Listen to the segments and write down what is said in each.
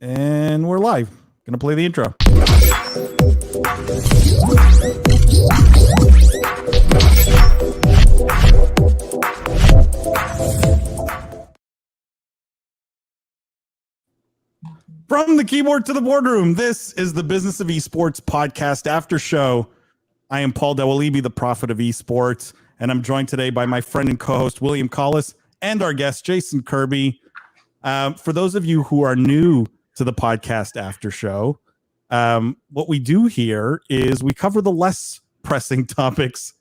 And we're live. Gonna play the intro. From the keyboard to the boardroom, this is the Business of Esports podcast after show. I am Paul Dawalibi, the prophet of esports, and I'm joined today by my friend and co-host William Collis and our guest Jason Kirby. For those of you who are new to the podcast after show, what we do here is we cover the less pressing topics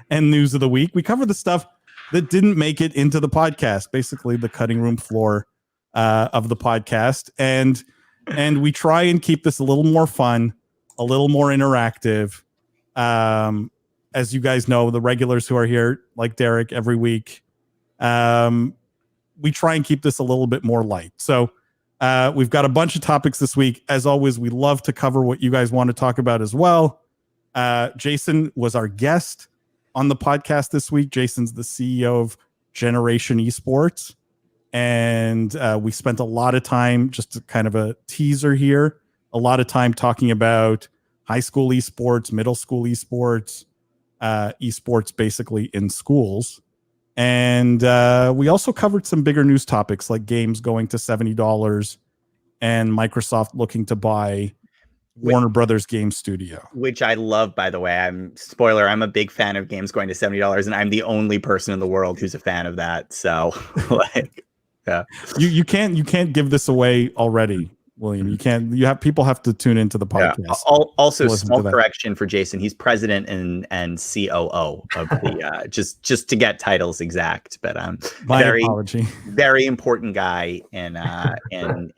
and news of the week. We cover the stuff that didn't make it into the podcast, basically the cutting room floor of the podcast, and we try and keep this a little more fun, a little more interactive. As you guys know, the regulars who are here, like Derek, every week, we try and keep this a little bit more light. So we've got a bunch of topics this week. As always, we love to cover what you guys want to talk about as well. Jason was our guest on the podcast this week. Jason's the CEO of Generation Esports. And we spent a lot of time, just kind of a teaser here, a lot of time talking about high school esports, middle school esports, esports basically in schools. And we also covered some bigger news topics like games going to $70 and Microsoft looking to buy Warner Brothers Game Studio. Which I love, by the way. I'm a big fan of games going to $70, and I'm the only person in the world who's a fan of that. So like, yeah. You can't give this away already, William. You can't. People have to tune into the podcast. Yeah. Also, small correction for Jason. He's president and COO of the just to get titles exact. But apology. Very important guy in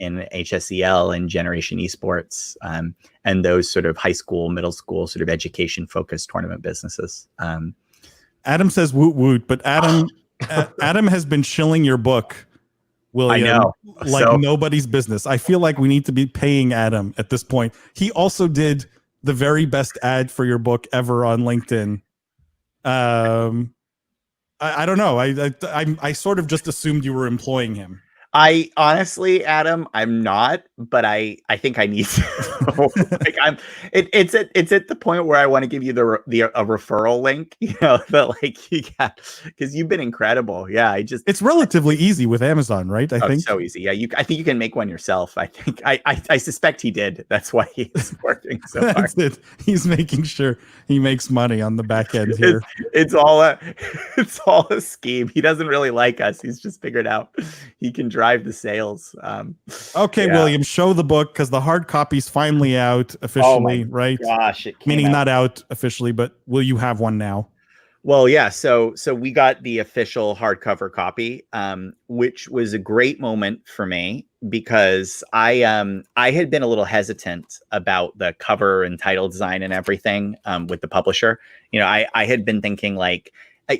HSEL and Generation Esports, and those sort of high school, middle school sort of education focused tournament businesses. Adam says woot woot, but Adam has been shilling your book, William, I know. like nobody's business. I feel like we need to be paying Adam at this point. He also did the very best ad for your book ever on LinkedIn. I don't know. I sort of just assumed you were employing him. I honestly, Adam, I'm not, but I think I need to. Like it's at the point where I want to give you a referral link, that like you got, because you've been incredible. Yeah, it's relatively easy with Amazon, right? I think so easy. Yeah, I think you can make one yourself. I think I suspect he did. That's why he's working so hard. He's making sure he makes money on the back end here. It's all a scheme. He doesn't really like us. He's just figured out he can drive the sales. Okay, yeah. William, show the book, because the hard copy's finally out officially, right? Gosh, meaning not out officially, but will you have one now? Well, yeah. So we got the official hardcover copy, which was a great moment for me, because I had been a little hesitant about the cover and title design and everything with the publisher. I had been thinking, like,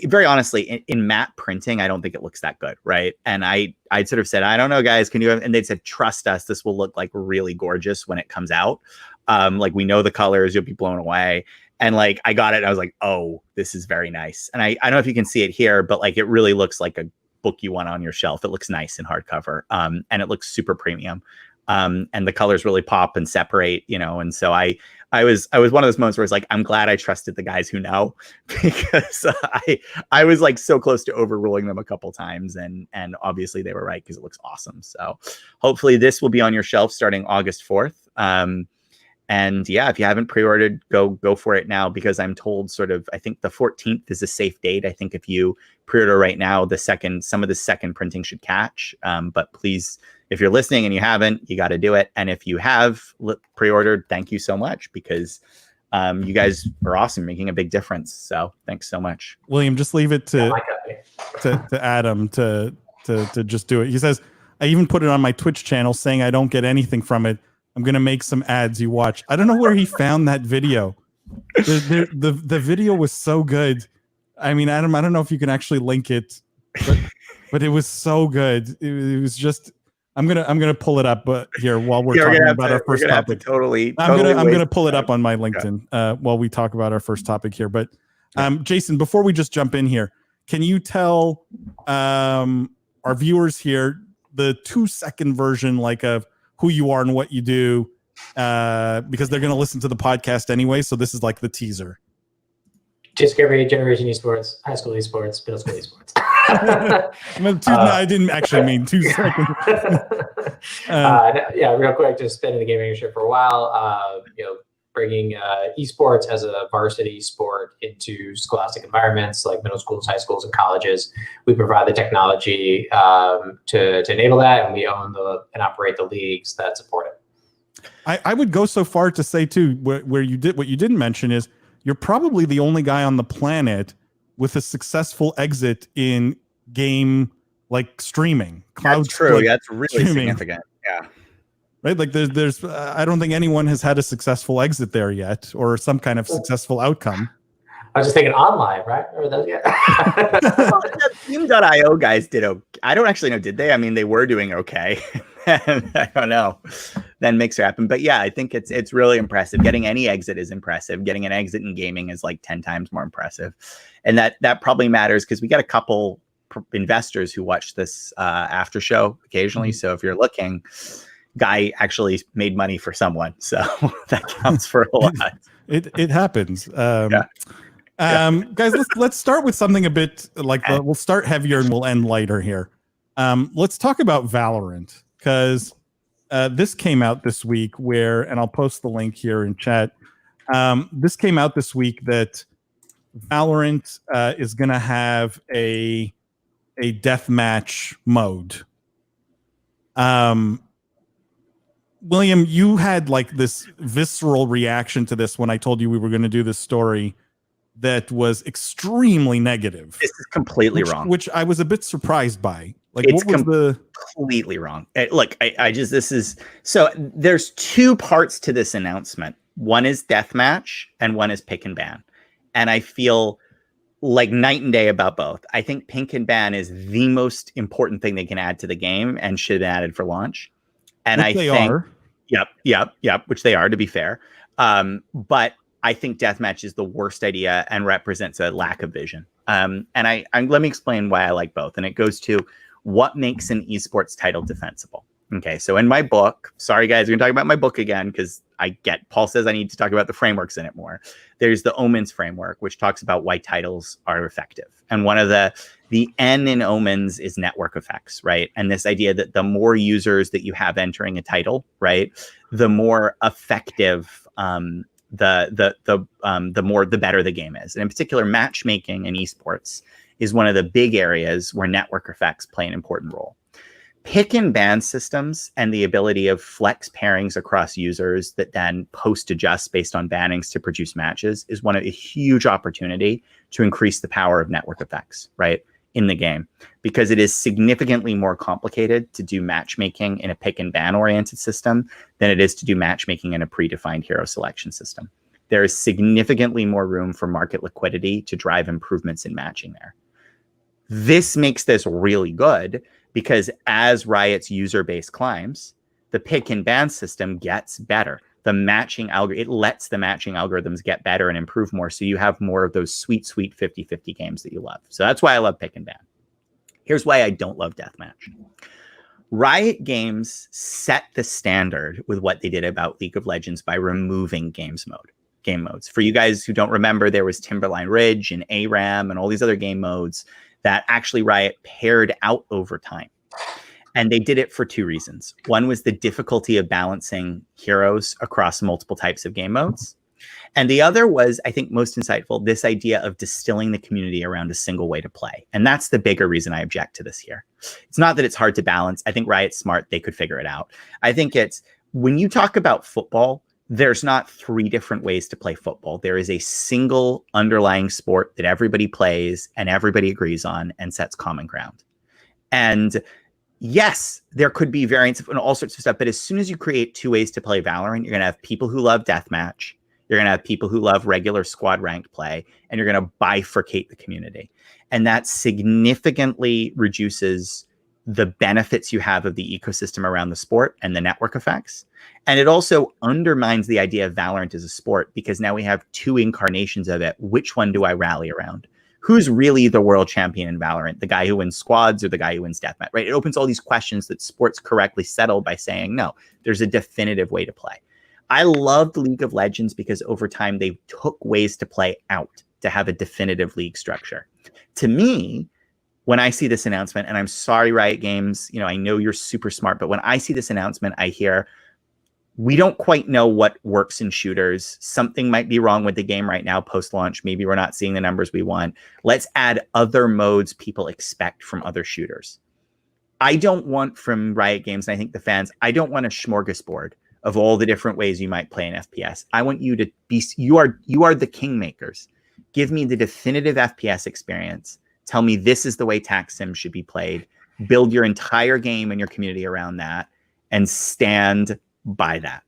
very honestly, in matte printing, I don't think it looks that good, right? And I'd sort of said, I don't know, guys, can you? And they said, trust us, this will look like really gorgeous when it comes out. Like, we know the colors, you'll be blown away. And like, I got it, and I was like, oh, this is very nice. And I don't know if you can see it here, but like, it really looks like a book you want on your shelf. It looks nice in hardcover, and it looks super premium. And the colors really pop and separate, and so I was one of those moments where it's like, I'm glad I trusted the guys who know, because I was like so close to overruling them a couple times, and obviously they were right, because it looks awesome. So hopefully this will be on your shelf starting August 4th. And yeah, if you haven't pre-ordered, go for it now, because I'm told I think the 14th is a safe date. I think if you pre-order right now, some of the second printing should catch. But please, if you're listening and you haven't, you got to do it. And if you have pre-ordered, thank you so much, because you guys are awesome, making a big difference. So thanks so much. William, just leave it to Adam to just do it. He says, I even put it on my Twitch channel saying I don't get anything from it. I'm going to make some ads you watch. I don't know where he found that video. The video was so good. I mean, Adam, I don't know if you can actually link it, but it was so good. It was just, I'm gonna pull it up here while we're talking about our first topic. I'm gonna pull it up on my LinkedIn while we talk about our first topic here. But Jason, before we just jump in here, can you tell our viewers here the 2-second version, like of who you are and what you do, because they're going to listen to the podcast anyway. So this is like the teaser. Discovery, Generation Esports, High School Esports, Middle School Esports. No, I didn't actually mean 2 seconds. Yeah, real quick, just been in the gaming industry for a while. Bringing esports as a varsity sport into scholastic environments like middle schools, high schools, and colleges. We provide the technology to enable that, and we own and operate the leagues that support it. I would go so far to say too, where you did what you didn't mention is you're probably the only guy on the planet with a successful exit in game like streaming. That's true. Yeah, that's really significant. Yeah. Right. Like there's I don't think anyone has had a successful exit there yet, or some kind of successful outcome. I was just thinking online, right? Or those, yeah. Team.io guys did okay. I don't actually know, did they? I mean, they were doing okay. I don't know. Then makes it happen. But yeah, I think it's really impressive. Getting any exit is impressive. Getting an exit in gaming is like 10 times more impressive. And that probably matters because we got a couple investors who watch this after show occasionally. So if you're looking, guy actually made money for someone. So that counts for a lot. It happens. Guys, let's start with something a bit like we'll start heavier and we'll end lighter here. Let's talk about Valorant, because this came out this week and I'll post the link here in chat. This came out this week that Valorant is going to have a deathmatch mode. William, you had like this visceral reaction to this when I told you we were going to do this story that was extremely negative. This is completely wrong. Which I was a bit surprised by. Like, it's what was completely wrong. Look, so there's 2 parts to this announcement. One is deathmatch and one is pick and ban. And I feel like night and day about both. I think pick and ban is the most important thing they can add to the game and should have added for launch. And which they are. Yep, which they are, to be fair. But I think deathmatch is the worst idea and represents a lack of vision. And let me explain why I like both. And it goes to what makes an esports title defensible. Okay, so in my book, sorry guys, we're gonna talk about my book again because Paul says I need to talk about the frameworks in it more. There's the Omens framework, which talks about why titles are effective. And one of the N in Omens is network effects, right? And this idea that the more users that you have entering a title, right, the more effective the better the game is. And in particular, matchmaking in esports is one of the big areas where network effects play an important role. Pick and ban systems and the ability of flex pairings across users that then post adjust based on bannings to produce matches is a huge opportunity to increase the power of network effects, right, in the game, because it is significantly more complicated to do matchmaking in a pick and ban oriented system than it is to do matchmaking in a predefined hero selection system. There is significantly more room for market liquidity to drive improvements in matching there. This makes this really good because as Riot's user base climbs, the pick and ban system gets better. It lets the matching algorithms get better and improve more. So you have more of those sweet 50-50 games that you love. So that's why I love pick and ban. Here's why I don't love deathmatch. Riot Games set the standard with what they did about League of Legends by removing game modes. For you guys who don't remember, there was Timberline Ridge and ARAM and all these other game modes that actually Riot paired out over time. And they did it for 2 reasons. One was the difficulty of balancing heroes across multiple types of game modes. And the other was, I think most insightful, this idea of distilling the community around a single way to play. And that's the bigger reason I object to this here. It's not that it's hard to balance. I think Riot's smart. They could figure it out. I think it's, when you talk about football, there's not 3 different ways to play football. There is a single underlying sport that everybody plays and everybody agrees on and sets common ground. And yes, there could be variants and all sorts of stuff, but as soon as you create 2 ways to play Valorant, you're going to have people who love deathmatch, you're going to have people who love regular squad ranked play, and you're going to bifurcate the community. And that significantly reduces the benefits you have of the ecosystem around the sport and the network effects. And it also undermines the idea of Valorant as a sport, because now we have 2 incarnations of it. Which one do I rally around? who's really the world champion in Valorant? The guy who wins squads or the guy who wins deathmatch, right? It opens all these questions that sports correctly settle by saying, no, there's a definitive way to play. I loved League of Legends because over time they took ways to play out to have a definitive league structure. To me, when I see this announcement, and I'm sorry, Riot Games, I know you're super smart, but when I see this announcement, I hear, we don't quite know what works in shooters. Something might be wrong with the game right now post-launch. Maybe we're not seeing the numbers we want. Let's add other modes people expect from other shooters. I don't want from Riot Games, and I think the fans, I don't want a smorgasbord of all the different ways you might play an FPS. I want you to be, you are the kingmakers. Give me the definitive FPS experience. Tell me this is the way tax sim should be played. Build your entire game and your community around that and stand by that.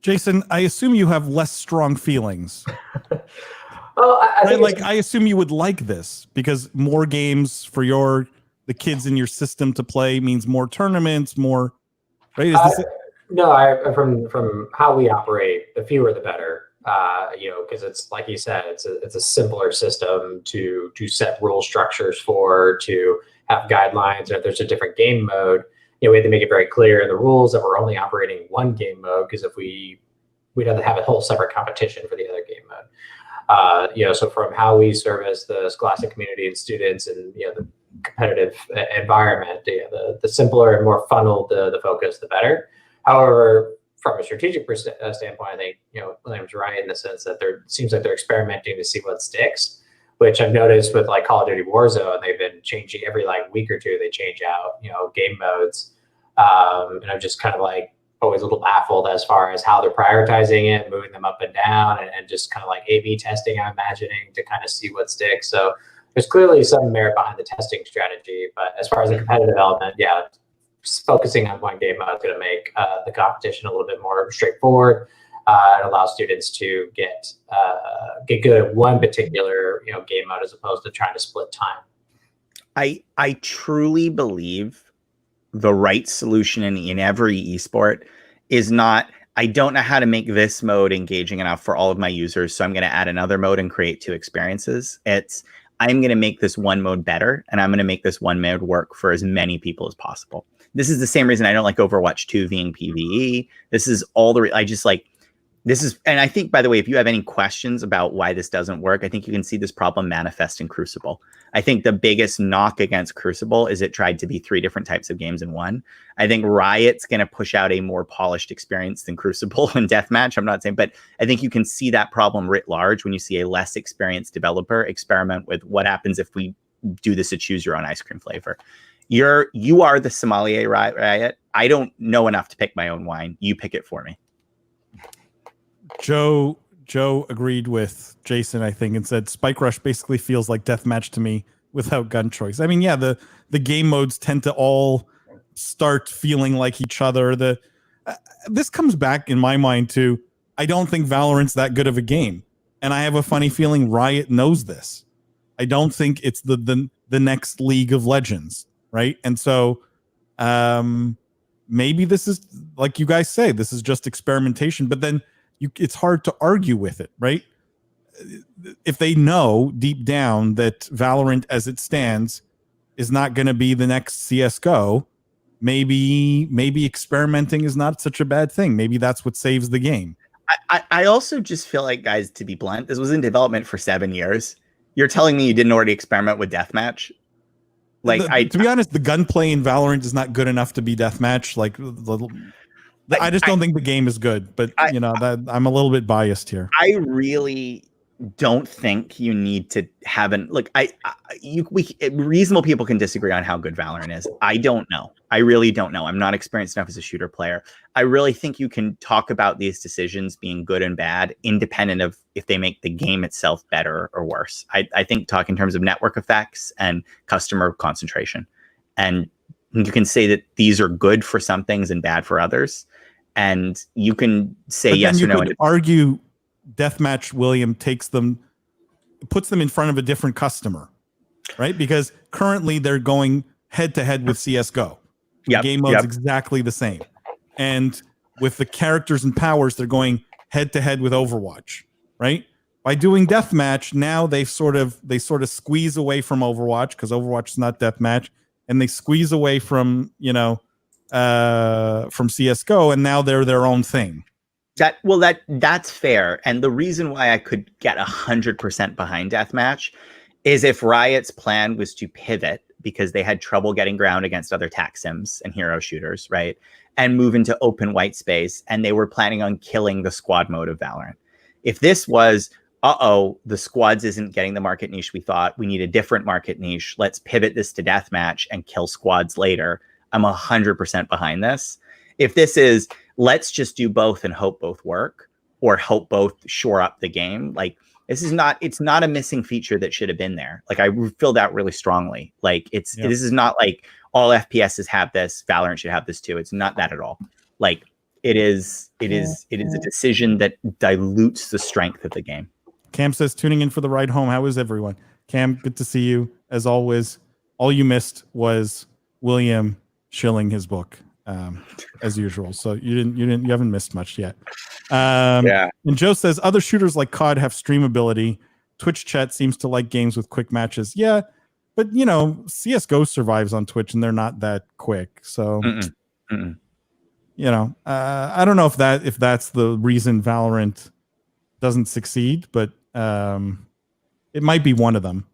Jason, I assume you have less strong feelings. Well, I assume you would like this because more games for the kids in your system to play means more tournaments, more, right? Is this it? No, from how we operate, the fewer the better. Because it's like you said, it's a simpler system to set rule structures for, to have guidelines. Or if there's a different game mode, we have to make it very clear in the rules that we're only operating one game mode, because if we'd have to have a whole separate competition for the other game mode. So from how we service the Scholastic community and students and the competitive environment, the simpler and more funneled the focus, the better. However, from a strategic standpoint, I think William's right in the sense that seems like they're experimenting to see what sticks. Which I've noticed with like Call of Duty Warzone, they've been changing every week or two. They change out, game modes, and I'm just kind of always a little baffled as far as how they're prioritizing it, moving them up and down, and just kind of A/B testing. I'm imagining to kind of see what sticks. So there's clearly some merit behind the testing strategy, but as far as the competitive element, focusing on one game mode is going to make the competition a little bit more straightforward. It allows students to get good at one particular game mode as opposed to trying to split time. I truly believe the right solution in every esport is not, I don't know how to make this mode engaging enough for all of my users, so I'm going to add another mode and create two experiences. It's, I'm going to make this one mode better, and I'm going to make this one mode work for as many people as possible. This is the same reason I don't like Overwatch 2 being PvE. This is all I just like. This is, and I think, by the way, if you have any questions about why this doesn't work, I think you can see this problem manifest in Crucible. I think the biggest knock against Crucible is it tried to be 3 different types of games in one. I think Riot's going to push out a more polished experience than Crucible and Deathmatch. I'm not saying, but I think you can see that problem writ large when you see a less experienced developer experiment with what happens if we do this to choose your own ice cream flavor. You are the sommelier, Riot. I don't know enough to pick my own wine. You pick it for me. Joe agreed with Jason, I think, and said Spike Rush basically feels like Deathmatch to me without gun choice. I mean, yeah, the game modes tend to all start feeling like each other. This comes back in my mind to, I don't think Valorant's that good of a game, and I have a funny feeling Riot knows this. I don't think it's the next League of Legends, right? And so maybe this is, like you guys say, this is just experimentation, but then it's hard to argue with it, right? If they know deep down that Valorant as it stands is not going to be the next CSGO, maybe experimenting is not such a bad thing. Maybe that's what saves the game. I also just feel like, guys, to be blunt, this was in development for 7 years. You're telling me you didn't already experiment with Deathmatch? To be honest, the gunplay in Valorant is not good enough to be Deathmatch. I just don't think the game is good, but that I'm a little bit biased here. I really don't think you need to have reasonable people can disagree on how good Valorant is. I don't know. I really don't know. I'm not experienced enough as a shooter player. I really think you can talk about these decisions being good and bad, independent of if they make the game itself better or worse. I think talk in terms of network effects and customer concentration. And you can say that these are good for some things and bad for others. And you can say yes or no. Could argue Deathmatch, William, puts them in front of a different customer, right? Because currently they're going head to head with CSGO. The game mode's exactly the same. And with the characters and powers, they're going head to head with Overwatch, right? by doing deathmatch, now they sort of squeeze away from Overwatch, because Overwatch is not deathmatch, and they squeeze away from from CS:GO, and now they're their own thing. That's fair. And the reason why I could get 100% behind deathmatch is if Riot's plan was to pivot because they had trouble getting ground against other tac sims and hero shooters, right? And move into open white space, and they were planning on killing the squad mode of Valorant. If this was, the squads isn't getting the market niche we thought, we need a different market niche, let's pivot this to deathmatch and kill squads later, I'm 100% behind this. If this is, let's just do both and hope both work, or hope both shore up the game, like, it's not a missing feature that should have been there. Like, I feel that really strongly. Like, this is not like all FPSs have this, Valorant should have this too. It's not that at all. Like, it is a decision that dilutes the strength of the game. Cam says, tuning in for the ride home. How is everyone? Cam, good to see you as always. All you missed was William shilling his book, as usual. So you haven't missed much yet. And Joe says, other shooters like COD have streamability. Twitch chat seems to like games with quick matches. Yeah, but CS:GO survives on Twitch, and they're not that quick. So I don't know if that's the reason Valorant doesn't succeed, but it might be one of them.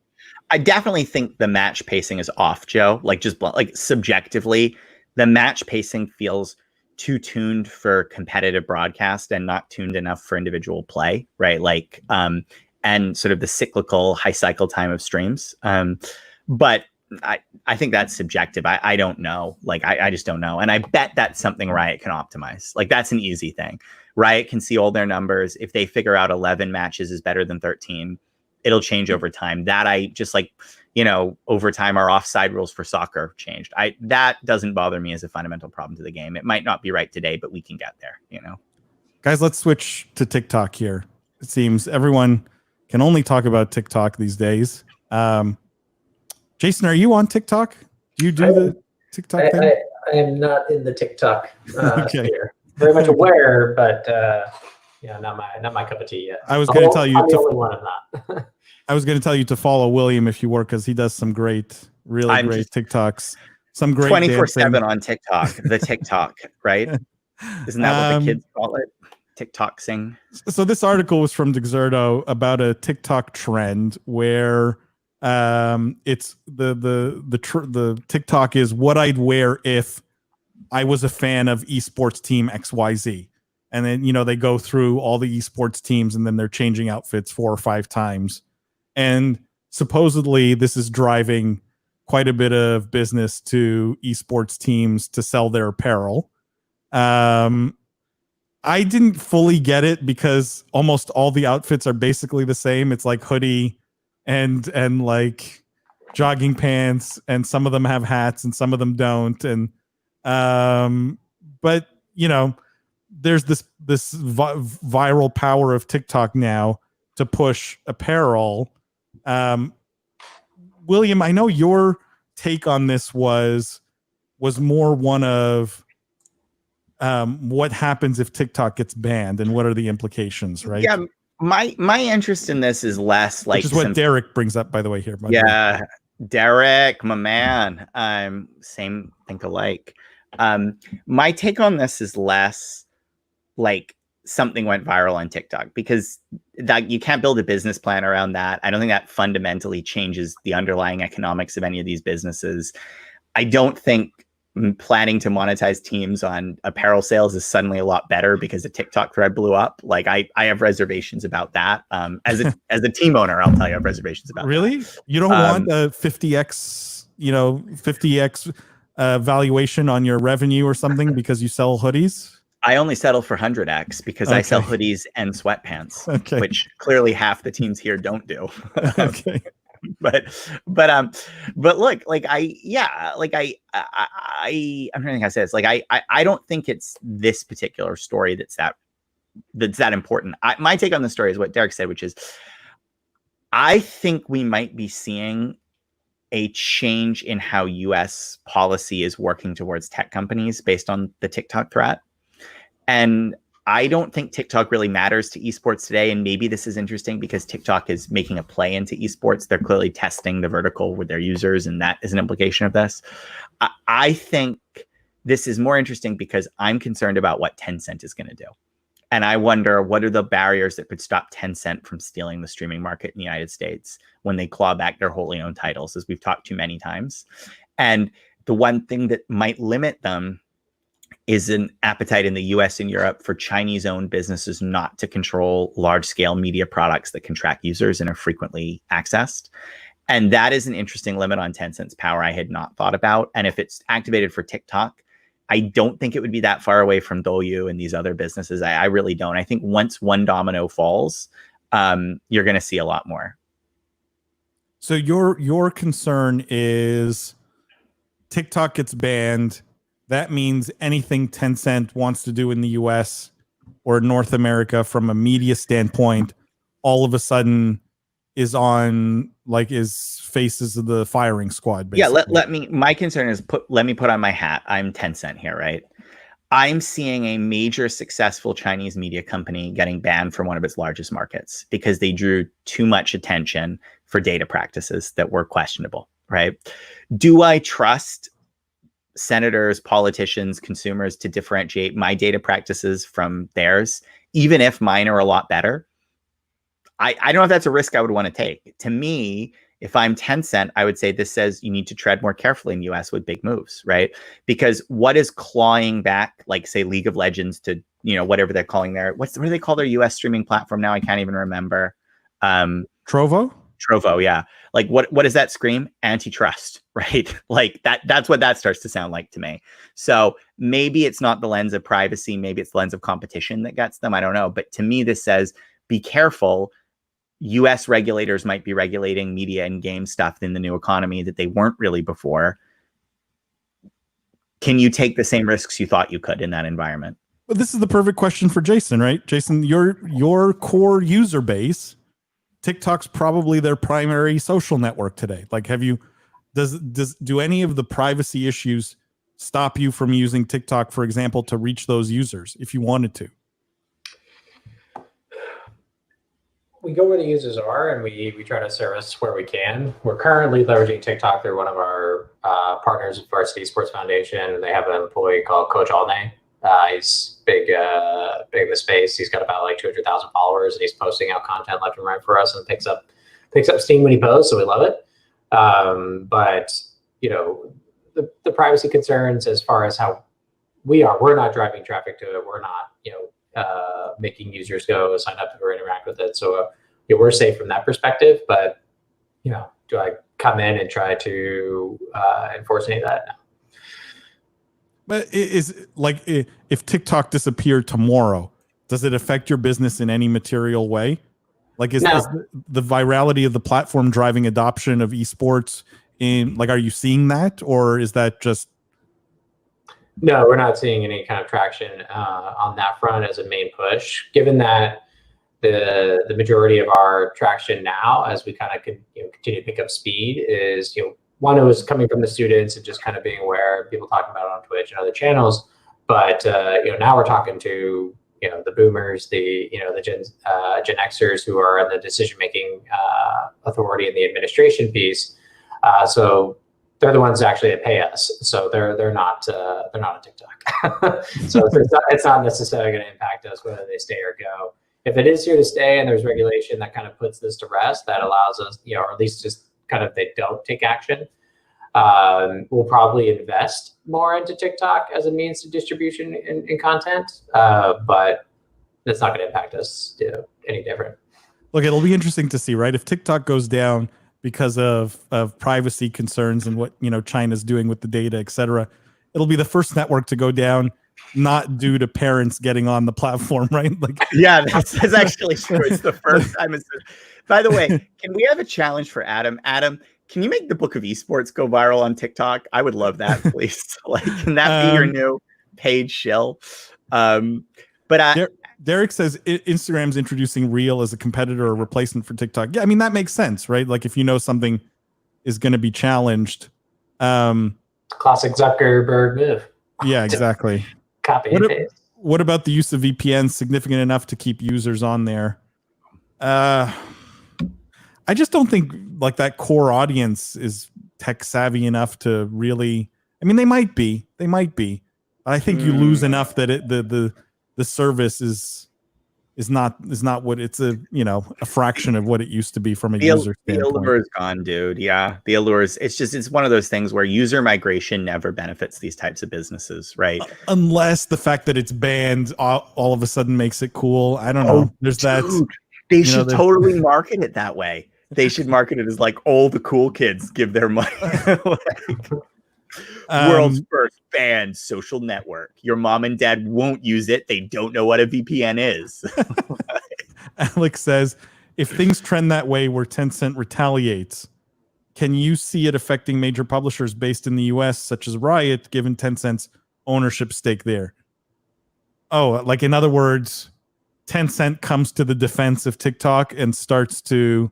I definitely think the match pacing is off, Joe. Like, just like subjectively, the match pacing feels too tuned for competitive broadcast and not tuned enough for individual play, right? Like, and sort of the cyclical high cycle time of streams. But I think that's subjective. I don't know. Like, I just don't know. And I bet that's something Riot can optimize. Like, that's an easy thing. Riot can see all their numbers. If they figure out 11 matches is better than 13, it'll change over time. That I just like, over time, our offside rules for soccer changed. That doesn't bother me as a fundamental problem to the game. It might not be right today, but we can get there, Guys, let's switch to TikTok here. It seems everyone can only talk about TikTok these days. Jason, are you on TikTok? Do you do the TikTok thing? I am not in the TikTok sphere. Very much aware, but not my cup of tea yet. I was going to tell you. I'm the only one I'm not. I was going to tell you to follow William if you were, because he does some great TikToks. Some great 24/7 on TikTok. The TikTok, right? Isn't that what the kids call it? TikTok sing. So this article was from Dexerto about a TikTok trend where it's the TikTok is what I'd wear if I was a fan of esports team XYZ. And then, they go through all the esports teams, and then they're changing outfits 4 or 5 times. And supposedly this is driving quite a bit of business to esports teams to sell their apparel. I didn't fully get it because almost all the outfits are basically the same. It's like hoodie and like jogging pants, and some of them have hats and some of them don't. And but there's this viral power of TikTok now to push apparel. William, I know your take on this was more one of what happens if TikTok gets banned and what are the implications, right? Yeah, my interest in this is less like, which is what Derek brings up, by the way, here. Yeah, Derek, my man. Same think alike. My take on this is less like something went viral on TikTok, because that you can't build a business plan around that. I don't think that fundamentally changes the underlying economics of any of these businesses. I don't think planning to monetize teams on apparel sales is suddenly a lot better because a TikTok thread blew up. Like, I have reservations about that. As a team owner, I'll tell you I have reservations about really that. You don't want a 50x 50x valuation on your revenue or something because you sell hoodies? I only settle for 100x because I sell hoodies and sweatpants, which clearly half the teams here don't do. Okay. But look, like I'm trying to think how to say this. Like, I don't think it's this particular story that's that important. My take on the story is what Derek said, which is I think we might be seeing a change in how US policy is working towards tech companies based on the TikTok threat. And I don't think TikTok really matters to esports today. And maybe this is interesting because TikTok is making a play into esports. They're clearly testing the vertical with their users, and that is an implication of this. I think this is more interesting because I'm concerned about what Tencent is going to do. And I wonder, what are the barriers that could stop Tencent from stealing the streaming market in the United States when they claw back their wholly owned titles, as we've talked to many times. And the one thing that might limit them is an appetite in the US and Europe for Chinese-owned businesses not to control large-scale media products that can track users and are frequently accessed. And that is an interesting limit on Tencent's power I had not thought about. And if it's activated for TikTok, I don't think it would be that far away from Douyu and these other businesses. I really don't. I think once one domino falls, you're going to see a lot more. So your concern is TikTok gets banned. That means anything Tencent wants to do in the US or North America from a media standpoint, all of a sudden is faces of the firing squad. Basically. Yeah, my concern is let me put on my hat. I'm Tencent here, right? I'm seeing a major successful Chinese media company getting banned from one of its largest markets because they drew too much attention for data practices that were questionable, right? Do I trust senators, politicians, consumers to differentiate my data practices from theirs, even if mine are a lot better? I don't know if that's a risk I would want to take. To me, if I'm Tencent, I would say this says you need to tread more carefully in the US with big moves, right? Because what is clawing back, like say League of Legends to, whatever they're calling what do they call their US streaming platform now? I can't even remember. Trovo, yeah. Like what does that scream? Antitrust, right? Like that's what that starts to sound like to me. So maybe it's not the lens of privacy, maybe it's the lens of competition that gets them. I don't know. But to me, this says be careful. US regulators might be regulating media and game stuff in the new economy that they weren't really before. Can you take the same risks you thought you could in that environment? Well, this is the perfect question for Jason, right? Jason, your core user base, TikTok's probably their primary social network today. Like, do any of the privacy issues stop you from using TikTok, for example, to reach those users if you wanted to? We go where the users are, and we try to service where we can. We're currently leveraging TikTok through one of our partners, Varsity Sports Foundation, and they have an employee called Coach Alnay. He's big in the space. He's got about like 200,000 followers, and he's posting out content left and right for us, and picks up steam when he posts, so we love it. But the privacy concerns as far as how we're not driving traffic to it. We're not making users go sign up or interact with it. So we're safe from that perspective. But do I come in and try to enforce any of that? No. But if TikTok disappeared tomorrow, does it affect your business in any material way? Like is the virality of the platform driving adoption of esports are you seeing that, or is that just? No, we're not seeing any kind of traction on that front as a main push, given that the majority of our traction now, as we kind of continue to pick up speed, is one, it was coming from the students and just kind of being aware, people talking about it on Twitch and other channels. But now we're talking to the boomers, the Gen Xers who are in the decision making authority in the administration piece. So they're the ones actually that pay us. So they're not on TikTok. So it's not necessarily going to impact us whether they stay or go. If it is here to stay and there's regulation that kind of puts this to rest, that allows us, or at least just kind of they don't take action, we'll probably invest more into TikTok as a means to distribution in content. But that's not going to impact us any different. Look, it'll be interesting to see, right? If TikTok goes down because of privacy concerns and what China's doing with the data, et cetera, it'll be the first network to go down, not due to parents getting on the platform, right? Yeah, that's actually true. It's the first time. By the way, can we have a challenge for Adam? Adam, can you make the Book of Esports go viral on TikTok? I would love that, please. Can that be your new paid shill? Derek says Instagram's introducing Reel as a competitor or replacement for TikTok. Yeah, I mean, that makes sense, right? Like if something is going to be challenged. Classic Zuckerberg move. Yeah, exactly. Copy and paste. what about the use of VPNs significant enough to keep users on there? I just don't think like that core audience is tech savvy enough to really. I mean, they might be. I think you lose enough that the service is not what it's a fraction of what it used to be from a user standpoint. The allure is gone, dude. Yeah, the allure is. It's one of those things where user migration never benefits these types of businesses, right? Unless the fact that it's banned all of a sudden makes it cool. I don't know. There's that. They should totally market it that way. They should market it as like all the cool kids give their money. World's first banned social network. Your mom and dad won't use it. They don't know what a VPN is. Alex says, if things trend that way where Tencent retaliates, can you see it affecting major publishers based in the US, such as Riot, given Tencent's ownership stake there? Oh, like in other words, Tencent comes to the defense of TikTok and starts to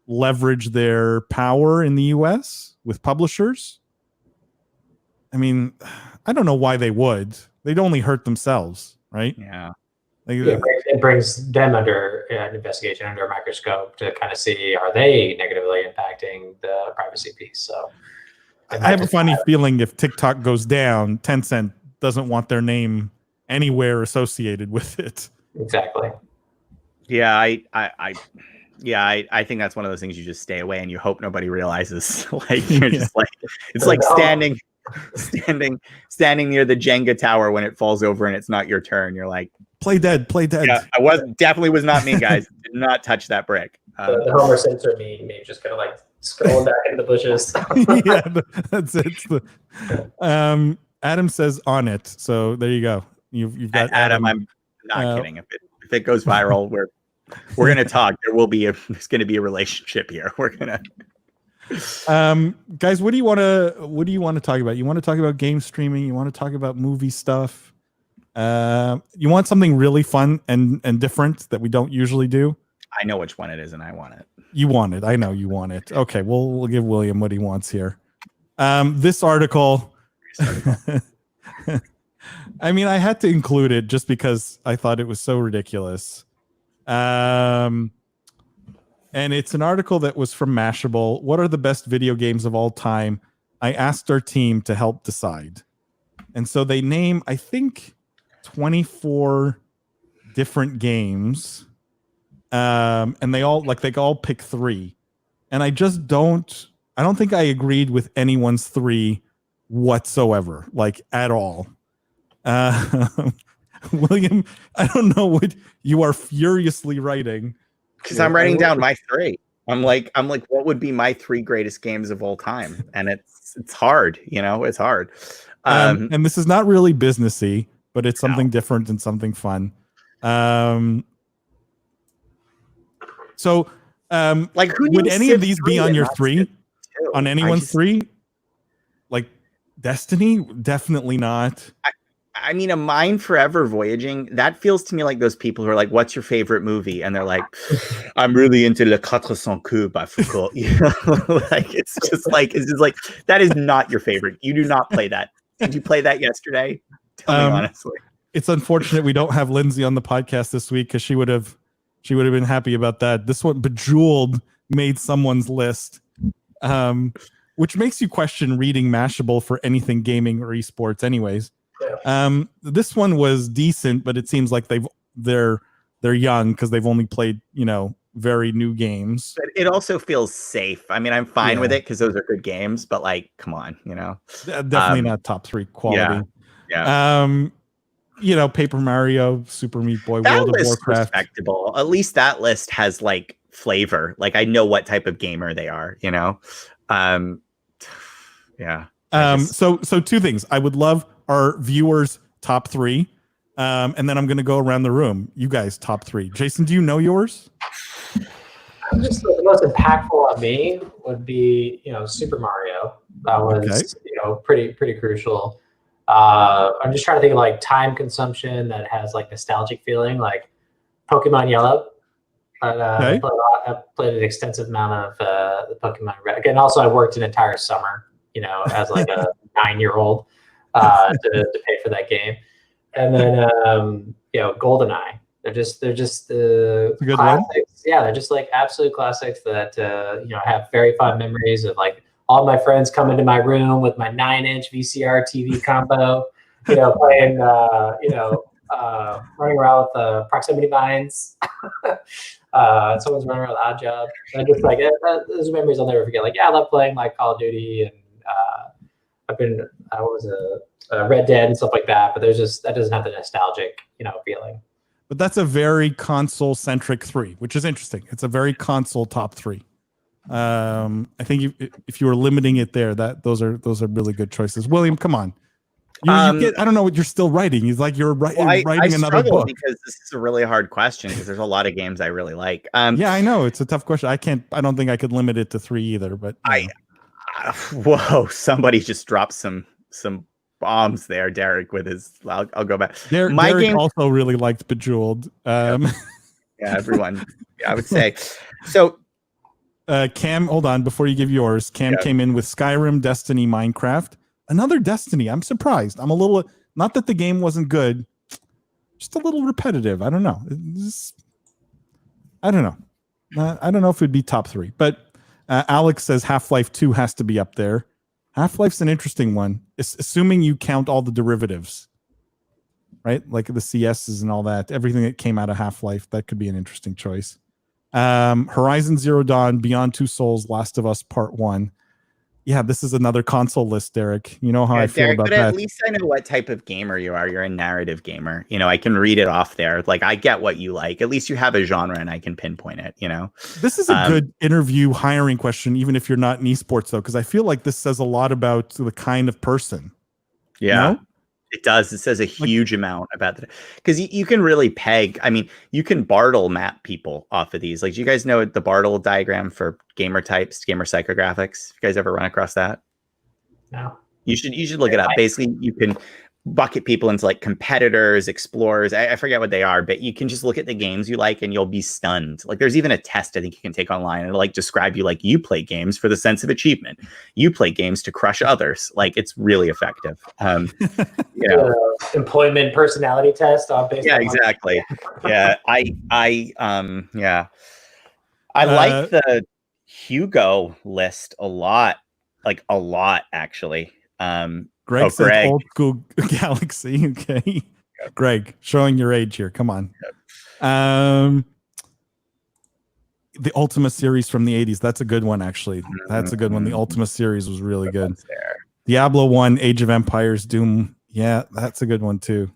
leverage their power in the US with publishers? I mean, I don't know why they would. They'd only hurt themselves, right? Yeah. It brings them under an investigation, under a microscope to kind of see, are they negatively impacting the privacy piece? So I have a funny feeling if TikTok goes down, Tencent doesn't want their name anywhere associated with it. Exactly. Yeah, I think that's one of those things you just stay away and you hope nobody realizes. Like you're just like, it's like standing near the Jenga tower when it falls over and it's not your turn. You're like, play dead. Yeah, definitely was not me, guys. Did not touch that brick. The Homer Simpson me just kind of like scrolling back into the bushes. Yeah, that's it. Adam says on it. So there you go. You've got Adam. I'm not kidding. If it goes viral, we're gonna talk. There's gonna be a relationship here. We're gonna. Guys, what do you want to talk about? You want to talk about game streaming? You want to talk about movie stuff? You want something really fun and different that we don't usually do? I know which one it is, and I want it. You want it. I know you want it. Okay, we'll give William what he wants here. This article. I mean, I had to include it just because I thought it was so ridiculous. And it's an article that was from Mashable. What are the best video games of all time? I asked our team to help decide. And so they name, I think, 24 different games. And they all pick 3. And I don't think I agreed with anyone's 3 whatsoever, like at all. William, I don't know what you are furiously writing. Because I'm writing down my 3. I'm like, what would be my 3 greatest games of all time? And it's hard, it's hard. And this is not really businessy, but it's something different and something fun. So, like, would any of these be on your 3? On anyone's 3? Like Destiny? Definitely not. I mean, a mind forever voyaging, that feels to me like those people who are like, what's your favorite movie? And they're like, I'm really into Le 400 Coups by Foucault. Like, it's just like, that is not your favorite. You do not play that. Did you play that yesterday? Tell me honestly. It's unfortunate we don't have Lindsay on the podcast this week because she would have been happy about that. This one, Bejeweled, made someone's list, which makes you question reading Mashable for anything gaming or esports anyways. This one was decent, but it seems like they're young because they've only played, very new games. But it also feels safe. I mean, I'm fine with it because those are good games, but like, come on, definitely not top 3 quality. Yeah. Paper Mario, Super Meat Boy, That World of list Warcraft. Respectable. At least that list has like flavor. Like I know what type of gamer they are. Yeah. So 2 things. I would love our viewers' top 3, and then I'm going to go around the room. You guys, top 3. Jason, do you know yours? Just the most impactful on me would be, Super Mario. That was, pretty crucial. I'm just trying to think of like time consumption that has like nostalgic feeling, like Pokemon Yellow. I played an extensive amount of the Pokemon Red. Again, also I worked an entire summer, as like a 9-year-old to pay for that game. And then GoldenEye. They're just the a good classics. one. Yeah, they're just like absolute classics that have very fond memories of like all my friends coming to my room with my 9-inch VCR TV combo, playing running around with proximity mines. Someone's running around with Odd Job. And just like those memories I'll never forget. Like, yeah, I love playing like Call of Duty, and I was a Red Dead and stuff like that. But that doesn't have the nostalgic feeling. But that's a very console centric 3, which is interesting. It's a very console top 3. I think if you were limiting it there, those are really good choices. William, come on. I don't know what you're still writing. He's like you're writing another book. Because this is a really hard question because there's a lot of games I really like. Yeah, I know it's a tough question. I don't think I could limit it to 3 either. But whoa! Somebody just dropped some bombs there, Derek. With his, I'll go back. Derek also really liked Bejeweled. Yeah, everyone. Yeah, I would say so. Cam, hold on before you give yours. Cam came in with Skyrim, Destiny, Minecraft. Another Destiny. I'm surprised. I'm a little, not that the game wasn't good, just a little repetitive. I don't know. I don't know. I don't know if it'd be top 3, but Alex says Half-Life 2 has to be up there. Half-Life's an interesting one, assuming you count all the derivatives, right? Like the CSs and all that, everything that came out of Half-Life, that could be an interesting choice. Horizon Zero Dawn, Beyond Two Souls, Last of Us Part 1. Yeah, this is another console list, Derek. You know how I feel about that. At least I know what type of gamer you are. You're a narrative gamer. I can read it off there. Like, I get what you like. At least you have a genre and I can pinpoint it, This is a good interview hiring question, even if you're not in esports, though, because I feel like this says a lot about the kind of person. Yeah. It does. It says a huge amount about that, because you can really peg. I mean, you can Bartle map people off of these. Like, do you guys know the Bartle diagram for gamer types, gamer psychographics? You guys ever run across that? No. You should look it up. Basically, you can bucket people into like competitors, explorers. I forget what they are, but you can just look at the games you like and you'll be stunned. Like, there's even a test I think you can take online and it'll like describe you, like, you play games for the sense of achievement. You play games to crush others. Like, it's really effective. Employment personality test. Yeah, exactly. Yeah. I like the Hugo list a lot. Like, a lot, actually. Greg said old school Galaxy. Okay. Yep. Greg, showing your age here. Come on. Yep. The Ultima series from the 80s. That's a good one, actually. That's a good one. The Ultima series was really good. Diablo 1, Age of Empires, Doom. Yeah, that's a good one, too.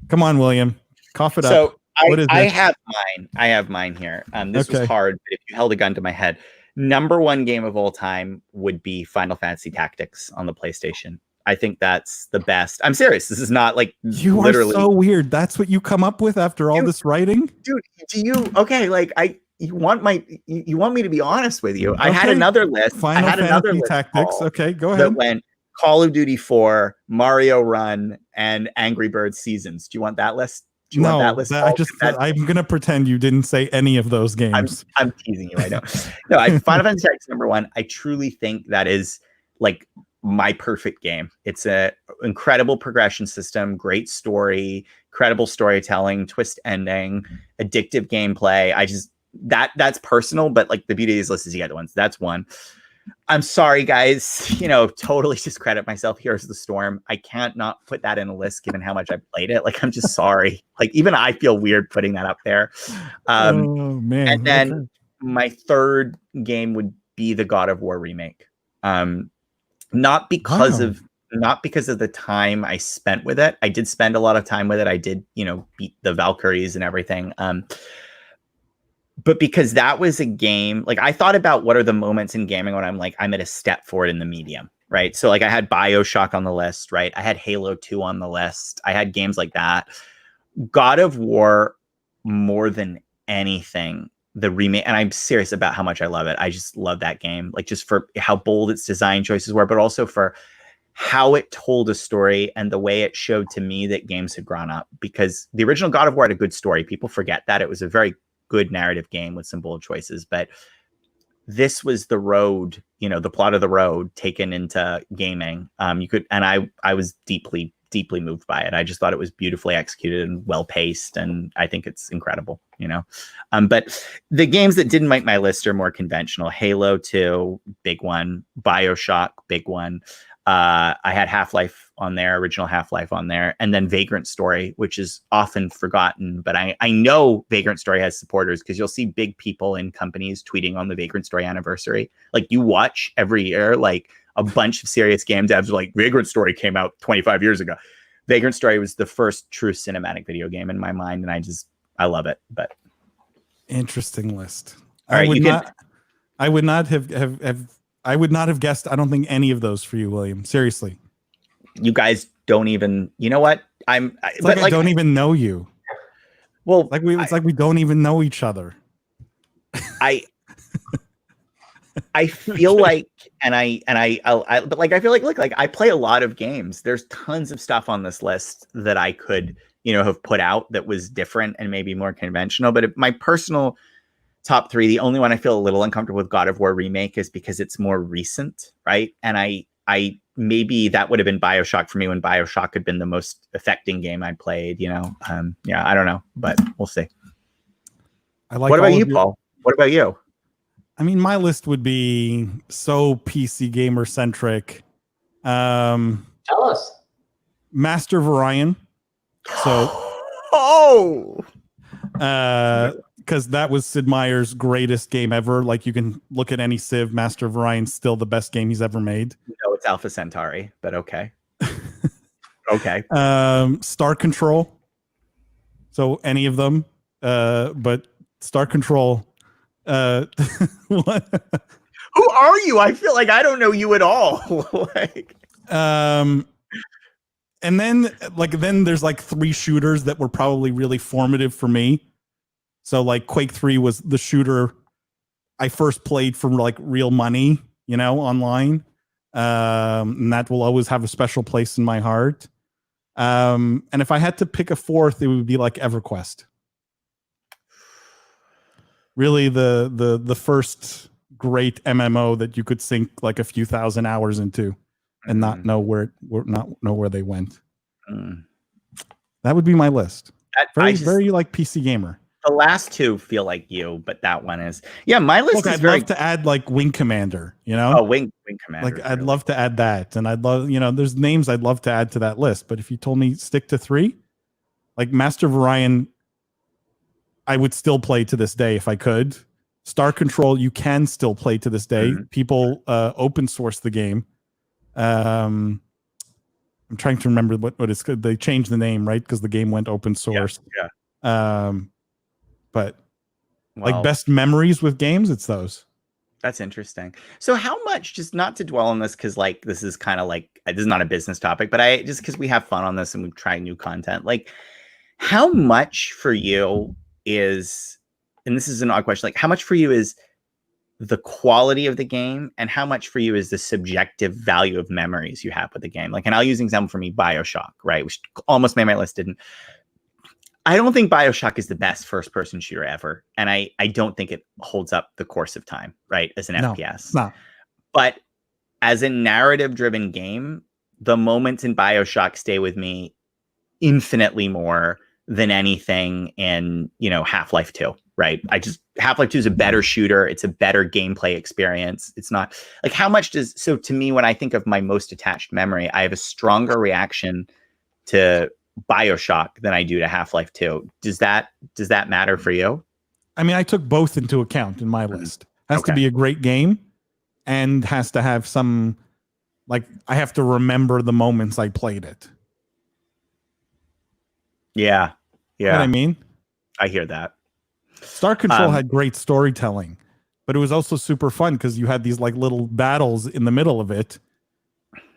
Come on, William. Cough it up. So I have mine. I have mine here. This was hard, but if you held a gun to my head, number 1 game of all time would be Final Fantasy Tactics on the PlayStation. I think that's the best. I'm serious. This is not like you literally. Are so weird. That's what you come up with after all this writing, dude. Do you? Okay, like you want me to be honest with you. Okay. I had another list. Final Fantasy Tactics. Okay, go ahead. That went Call of Duty 4, Mario Run, and Angry Birds Seasons. Do you want that list? Do you want that list? I'm gonna pretend you didn't say any of those games. I'm teasing you. I know. No, Final Fantasy Tactics number 1. I truly think that is like my perfect game. It's a incredible progression system, great story, credible storytelling, twist ending, addictive gameplay. That's personal, but like the beauty of these lists is you get the ones. That's one. I'm sorry, guys. Totally discredit myself. Here's the Storm. I can't not put that in a list given how much I played it. Like, I'm just sorry. Like, even I feel weird putting that up there. Oh man! And then my third game would be the God of War remake. Not because of the time I spent with it. I did spend a lot of time with it. I did, beat the Valkyries and everything. But because that was a game, like, I thought about what are the moments in gaming when I'm like, I'm at a step forward in the medium, right? So like I had BioShock on the list, right? I had Halo 2 on the list. I had games like that. God of War, more than anything, the remake, and I'm serious about how much I love it. I just love that game, like, just for how bold its design choices were, but also for how it told a story and the way it showed to me that games had grown up. Because the original God of War had a good story. People forget that. It was a very good narrative game with some bold choices, but this was the road, the plot of the road taken into gaming. I was deeply deeply moved by it. I just thought it was beautifully executed and well paced, and I think it's incredible, you know. But the games that didn't make my list are more conventional. Halo 2, big one. BioShock, big one. I had Half-Life on there, original Half-Life on there, and then Vagrant Story, which is often forgotten, but I know Vagrant Story has supporters because you'll see big people in companies tweeting on the Vagrant Story anniversary. Like, you watch every year, like a bunch of serious game devs are like, Vagrant Story came out 25 years ago. Vagrant Story was the first true cinematic video game in my mind, and I love it. But interesting list. All right, I would not have guessed, I don't think, any of those for you, William. Seriously. You guys don't even, you know what? I don't even know you. Well, it's like we don't even know each other. I feel like, but like, I feel like, look, like I play a lot of games. There's tons of stuff on this list that I could, you know, have put out that was different and maybe more conventional. But my personal top 3, the only one I feel a little uncomfortable with God of War Remake is because it's more recent, right? And I maybe that would have been BioShock for me when BioShock had been the most affecting game I'd played, you know? Yeah, I don't know, but we'll see. What about you, Paul? What about you? I mean, my list would be so PC gamer centric. Tell us. Master of Orion. So, because that was Sid Meier's greatest game ever. Like, you can look at any Civ, Master of Orion's still the best game he's ever made. No, it's Alpha Centauri, but okay. Okay. Star Control. So any of them, but Star Control. What? Who are you? I feel like I don't know you at all. Like, and then there's like 3 shooters that were probably really formative for me. So like Quake 3 was the shooter I first played for like real money, you know, online. And that will always have a special place in my heart. And if I had to pick a 4th, it would be like EverQuest. Really the first great MMO that you could sink like a few thousand hours into and not know where they went. That would be my list. Very like PC gamer. The last 2 feel like you, but that one is, yeah, my list is I'd love to add like Wing Commander, you know? Oh, Wing Commander. Like, I'd love to add that. And I'd love, you know, there's names I'd love to add to that list. But if you told me stick to 3, like Master of Orion, I would still play to this day if I could. Star Control, you can still play to this day. People open source the game. I'm trying to remember what it's called. They changed the name, right? Because the game went open source. Yeah. But like best memories with games, it's those. That's interesting. So how much, just not to dwell on this, because like this is kind of like, this is not a business topic, but just because we have fun on this and we try new content, like how much for you is, and this is an odd question, like how much for you is the quality of the game and how much for you is the subjective value of memories you have with the game? Like, and I'll use an example for me, BioShock, right? Which almost made my list, didn't. I don't think BioShock is the best first-person shooter ever, and I don't think it holds up the course of time, right, as an FPS. No. But as a narrative-driven game, the moments in BioShock stay with me infinitely more than anything in, you know, Half-Life 2, right? Half-Life 2 is a better shooter. It's a better gameplay experience. It's not like so to me, when I think of my most attached memory, I have a stronger reaction to BioShock than I do to Half-Life 2. Does that matter for you? I mean, I took both into account in my list. Has to be a great game and has to have some, like, I have to remember the moments I played it. Yeah. You know what I mean? I hear that. Star Control had great storytelling, but it was also super fun because you had these like little battles in the middle of it.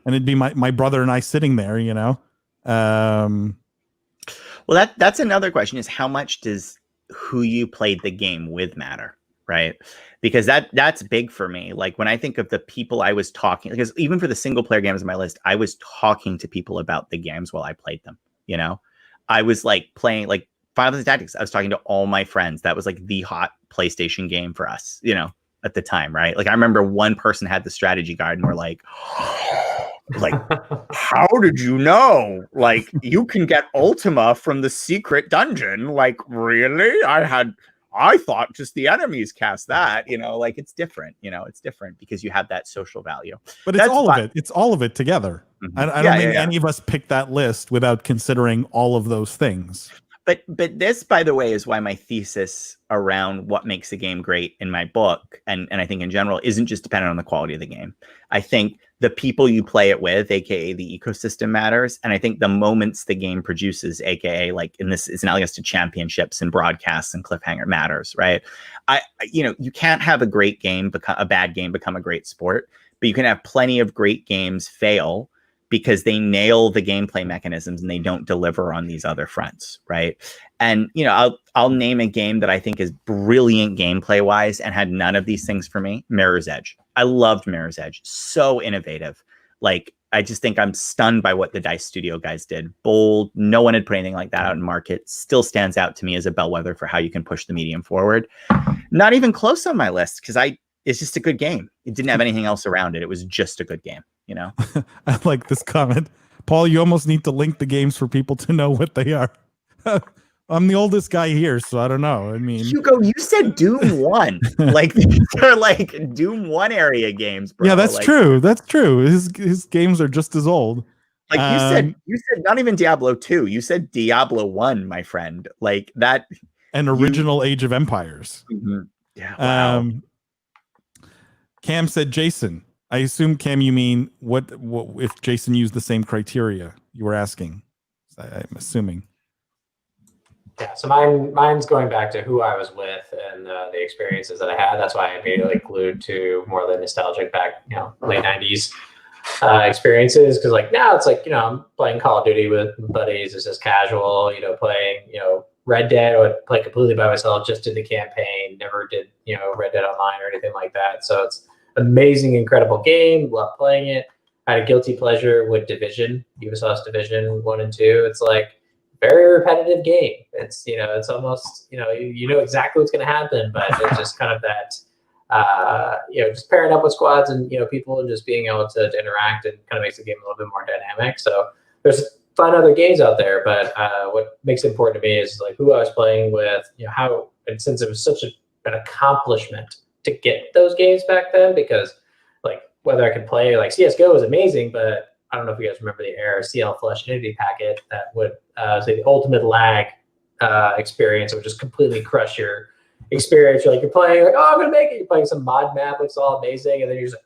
And it'd be my brother and I sitting there, you know? Well, that's another question, is how much does who you played the game with matter, right? Because that's big for me. Like when I think of the people I was talking, because even for the single player games on my list, I was talking to people about the games while I played them, you know? I was like playing like Final Fantasy Tactics. I was talking to all my friends. That was like the hot PlayStation game for us, you know, at the time, right? Like I remember one person had the strategy guide and we're like, like, how did you know? Like, you can get Ultima from the secret dungeon. Like, really? I thought just the enemies cast that, like it's different, it's different because you have that social value. But it's all of it. It's all of it together. I don't think any of us picked that list without considering all of those things. But this, by the way, is why my thesis around what makes a game great in my book, and I think in general, isn't just dependent on the quality of the game. I think the people you play it with, aka the ecosystem, matters. And I think the moments the game produces, aka like in this, it's analogous to championships and broadcasts and cliffhanger, matters, right? You can't have a great game become a bad game become a great sport, but you can have plenty of great games fail because they nail the gameplay mechanisms and they don't deliver on these other fronts, right? And I'll name a game that I think is brilliant gameplay wise and had none of these things for me. Mirror's Edge. I loved Mirror's Edge. So innovative. Like, I just think I'm stunned by what the DICE Studio guys did. Bold. No one had put anything like that out in market. Still stands out to me as a bellwether for how you can push the medium forward. Not even close on my list because it's just a good game. It didn't have anything else around it. It was just a good game. I like this comment. Paul, you almost need to link the games for people to know what they are. I'm the oldest guy here, so I don't know. I mean, Hugo, you said Doom 1. Like, these are like Doom 1 area games, bro. Yeah, that's true. That's true. His games are just as old. Like you said not even Diablo 2. You said Diablo 1, my friend. Like that. An original Age of Empires. Mm-hmm. Yeah. Wow. Cam said Jason. I assume, Cam, you mean what if Jason used the same criteria you were asking? I'm assuming. Yeah, so mine's going back to who I was with and the experiences that I had. That's why I immediately glued to more of the nostalgic back, late 90s experiences. Because like now it's like, I'm playing Call of Duty with buddies. It's just casual, playing, Red Dead. I would play completely by myself, just did the campaign, never did, Red Dead Online or anything like that. So it's amazing, incredible game. Love playing it. I had a guilty pleasure with Division, Ubisoft's Division 1 and 2. It's like very repetitive game. It's it's almost you know exactly what's going to happen, but it's just kind of that just pairing up with squads and people and just being able to interact and kind of makes the game a little bit more dynamic. So there's fun other games out there, but what makes it important to me is like who I was playing with, how, and since it was such an accomplishment to get those games back then, because like whether I could play like CSGO was amazing, but I don't know if you guys remember the era CL Flush Entity packet that would say the ultimate lag experience. It would just completely crush your experience. You're playing like, oh, I'm gonna make it. You're playing some mod map, looks all amazing, and then you're just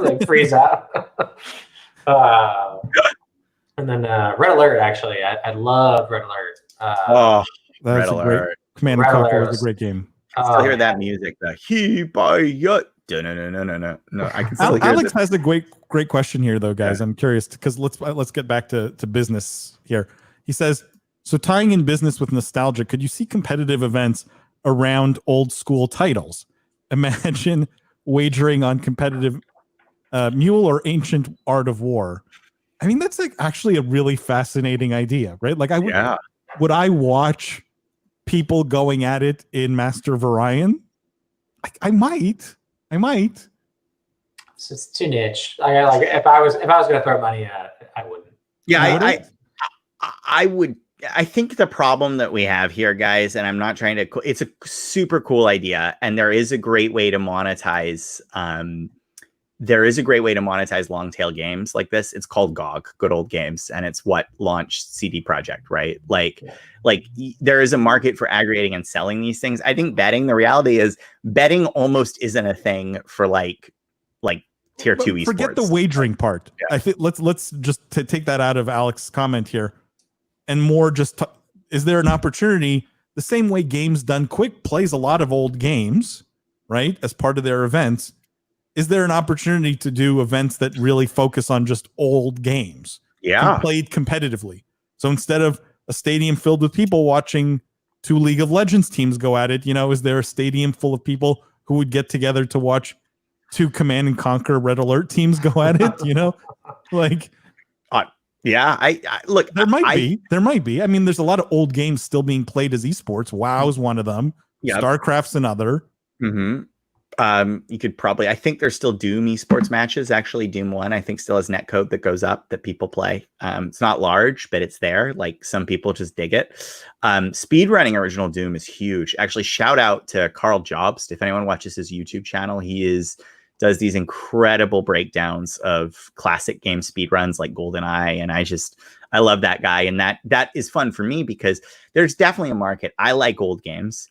like freeze out. And then Red Alert, actually, I love Red Alert. That's a great Command and Conquer was a great game. I still hear that music. The no. I can still hear Alex has a great question here, though, guys. Yeah. I'm curious because let's get back to business here. He says, so tying in business with nostalgia, could you see competitive events around old school titles? Imagine wagering on competitive Mule or Ancient Art of War. I mean, that's like actually a really fascinating idea, right? Like would I watch people going at it in Master of Orion? I might. It's just too niche. If I was going to throw money at it, I wouldn't. Yeah, I would. I think the problem that we have here, guys, and I'm not trying to. It's a super cool idea, and there is a great way to monetize. There is a great way to monetize long tail games like this. It's called GOG, Good Old Games, and it's what launched CD Projekt, right? Like there is a market for aggregating and selling these things. I think the reality is betting almost isn't a thing for like tier 2 esports. Forget the wagering part. Yeah. I think let's just take that out of Alex's comment here, and more just is there an opportunity the same way Games Done Quick plays a lot of old games, right, as part of their events? Is there an opportunity to do events that really focus on just old games? Yeah. Played competitively. So instead of a stadium filled with people watching two League of Legends teams go at it, is there a stadium full of people who would get together to watch two Command and Conquer Red Alert teams go at it? Yeah, I look. There might be. I mean, there's a lot of old games still being played as esports. WoW's one of them. Yep. StarCraft's another. Mm-hmm. You could probably, I think there's still Doom esports matches. Actually, Doom 1, I think, still has netcode that goes up that people play. It's not large, but it's there. Like, some people just dig it. Speedrunning original Doom is huge. Actually, shout out to Carl Jobst. If anyone watches his YouTube channel, does these incredible breakdowns of classic game speedruns like GoldenEye. And I love that guy. And that is fun for me because there's definitely a market. I like old games.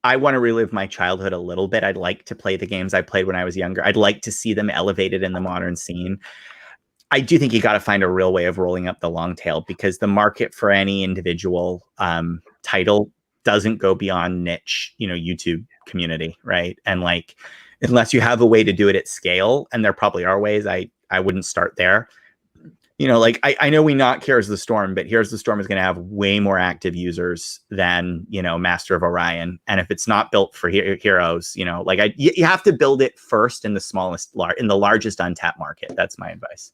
I want to relive my childhood a little bit. I'd like to play the games I played when I was younger. I'd like to see them elevated in the modern scene. I do think you got to find a real way of rolling up the long tail, because the market for any individual title doesn't go beyond niche, YouTube community, right? And like, unless you have a way to do it at scale, and there probably are ways, I wouldn't start there. Like, I know we knock Heroes of the Storm, but Heroes of the Storm is going to have way more active users than, Master of Orion. And if it's not built for heroes, like you have to build it first in the largest untapped market. That's my advice.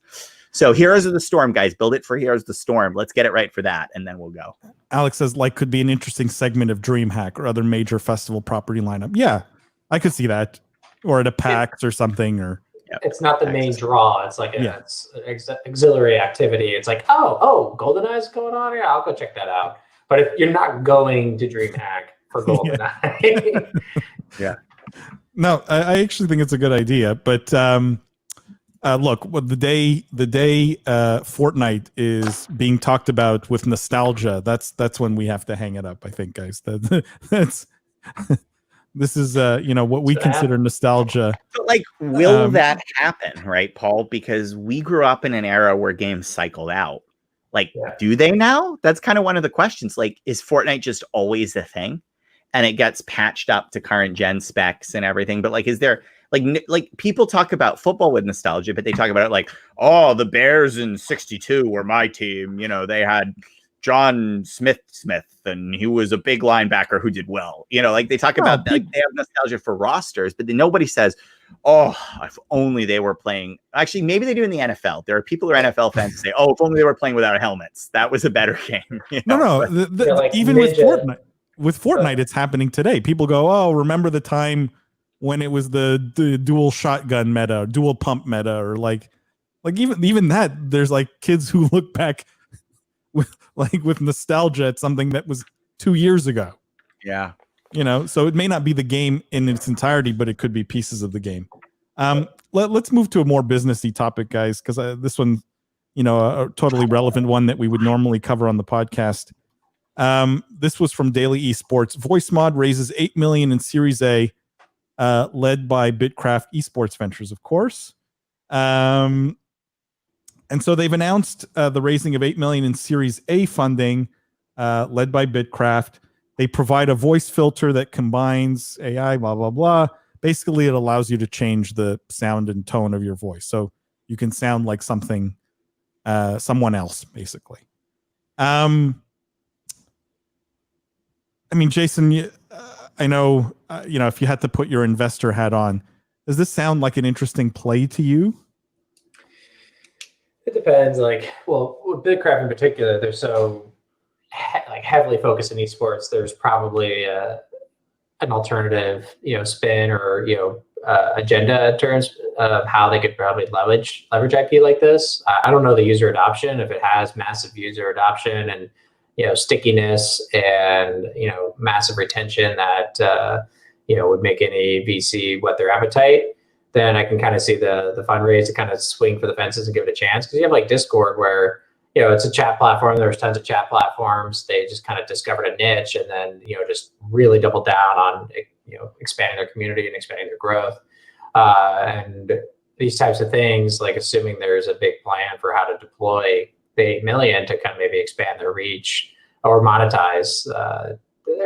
So Heroes of the Storm, guys, build it for Heroes of the Storm. Let's get it right for that, and then we'll go. Alex says, like, could be an interesting segment of DreamHack or other major festival property lineup. Yeah, I could see that. Or at a PAX or something, or... It's not the main draw. It's like it's auxiliary activity. It's like, oh, GoldenEye's going on here. I'll go check that out. But if you're not going to DreamHack for GoldenEye, yeah. No, I actually think it's a good idea. But look, the day Fortnite is being talked about with nostalgia, that's when we have to hang it up. I think, guys. That's. This is, what we consider nostalgia. But like, will that happen, right, Paul? Because we grew up in an era where games cycled out. Like, do they now? That's kind of one of the questions. Like, is Fortnite just always a thing? And it gets patched up to current gen specs and everything. But like, is there, like people talk about football with nostalgia, but they talk about it like, oh, the Bears in '62 were my team. They had John Smith, and he was a big linebacker who did well. Like, they talk about, like, they have nostalgia for rosters, but then nobody says, oh, if only they were playing. Actually, maybe they do in the NFL. There are people who are NFL fans who say, oh, if only they were playing without helmets. That was a better game. No. Like even Ninja. With Fortnite, it's happening today. People go, oh, remember the time when it was the dual shotgun meta, dual pump meta, or like even that, there's like kids who look back with nostalgia at something that was 2 years ago. Yeah. So it may not be the game in its entirety, but it could be pieces of the game. Let's move to a more businessy topic, guys, because this one, a totally relevant one that we would normally cover on the podcast. This was from Daily Esports. VoiceMod raises $8 million in Series A, led by Bitcraft Esports Ventures, of course. And so they've announced the raising of $8 million in Series A funding, led by Bitcraft. They provide a voice filter that combines AI, blah, blah, blah. Basically, it allows you to change the sound and tone of your voice. So you can sound like someone else, basically. I mean, Jason, I know, if you had to put your investor hat on, does this sound like an interesting play to you? It depends. Like, well, with Bitcraft in particular, they're so heavily focused in esports. There's probably an alternative, spin or agenda in terms of how they could probably leverage IP like this. I don't know the user adoption, if it has massive user adoption and stickiness and massive retention that would make any VC whet their appetite. Then I can kind of see the fundraise to kind of swing for the fences and give it a chance. Because you have like Discord where, it's a chat platform. There's tons of chat platforms. They just kind of discovered a niche and then, just really doubled down on, expanding their community and expanding their growth. And these types of things, like assuming there's a big plan for how to deploy the 8 million to kind of maybe expand their reach or monetize,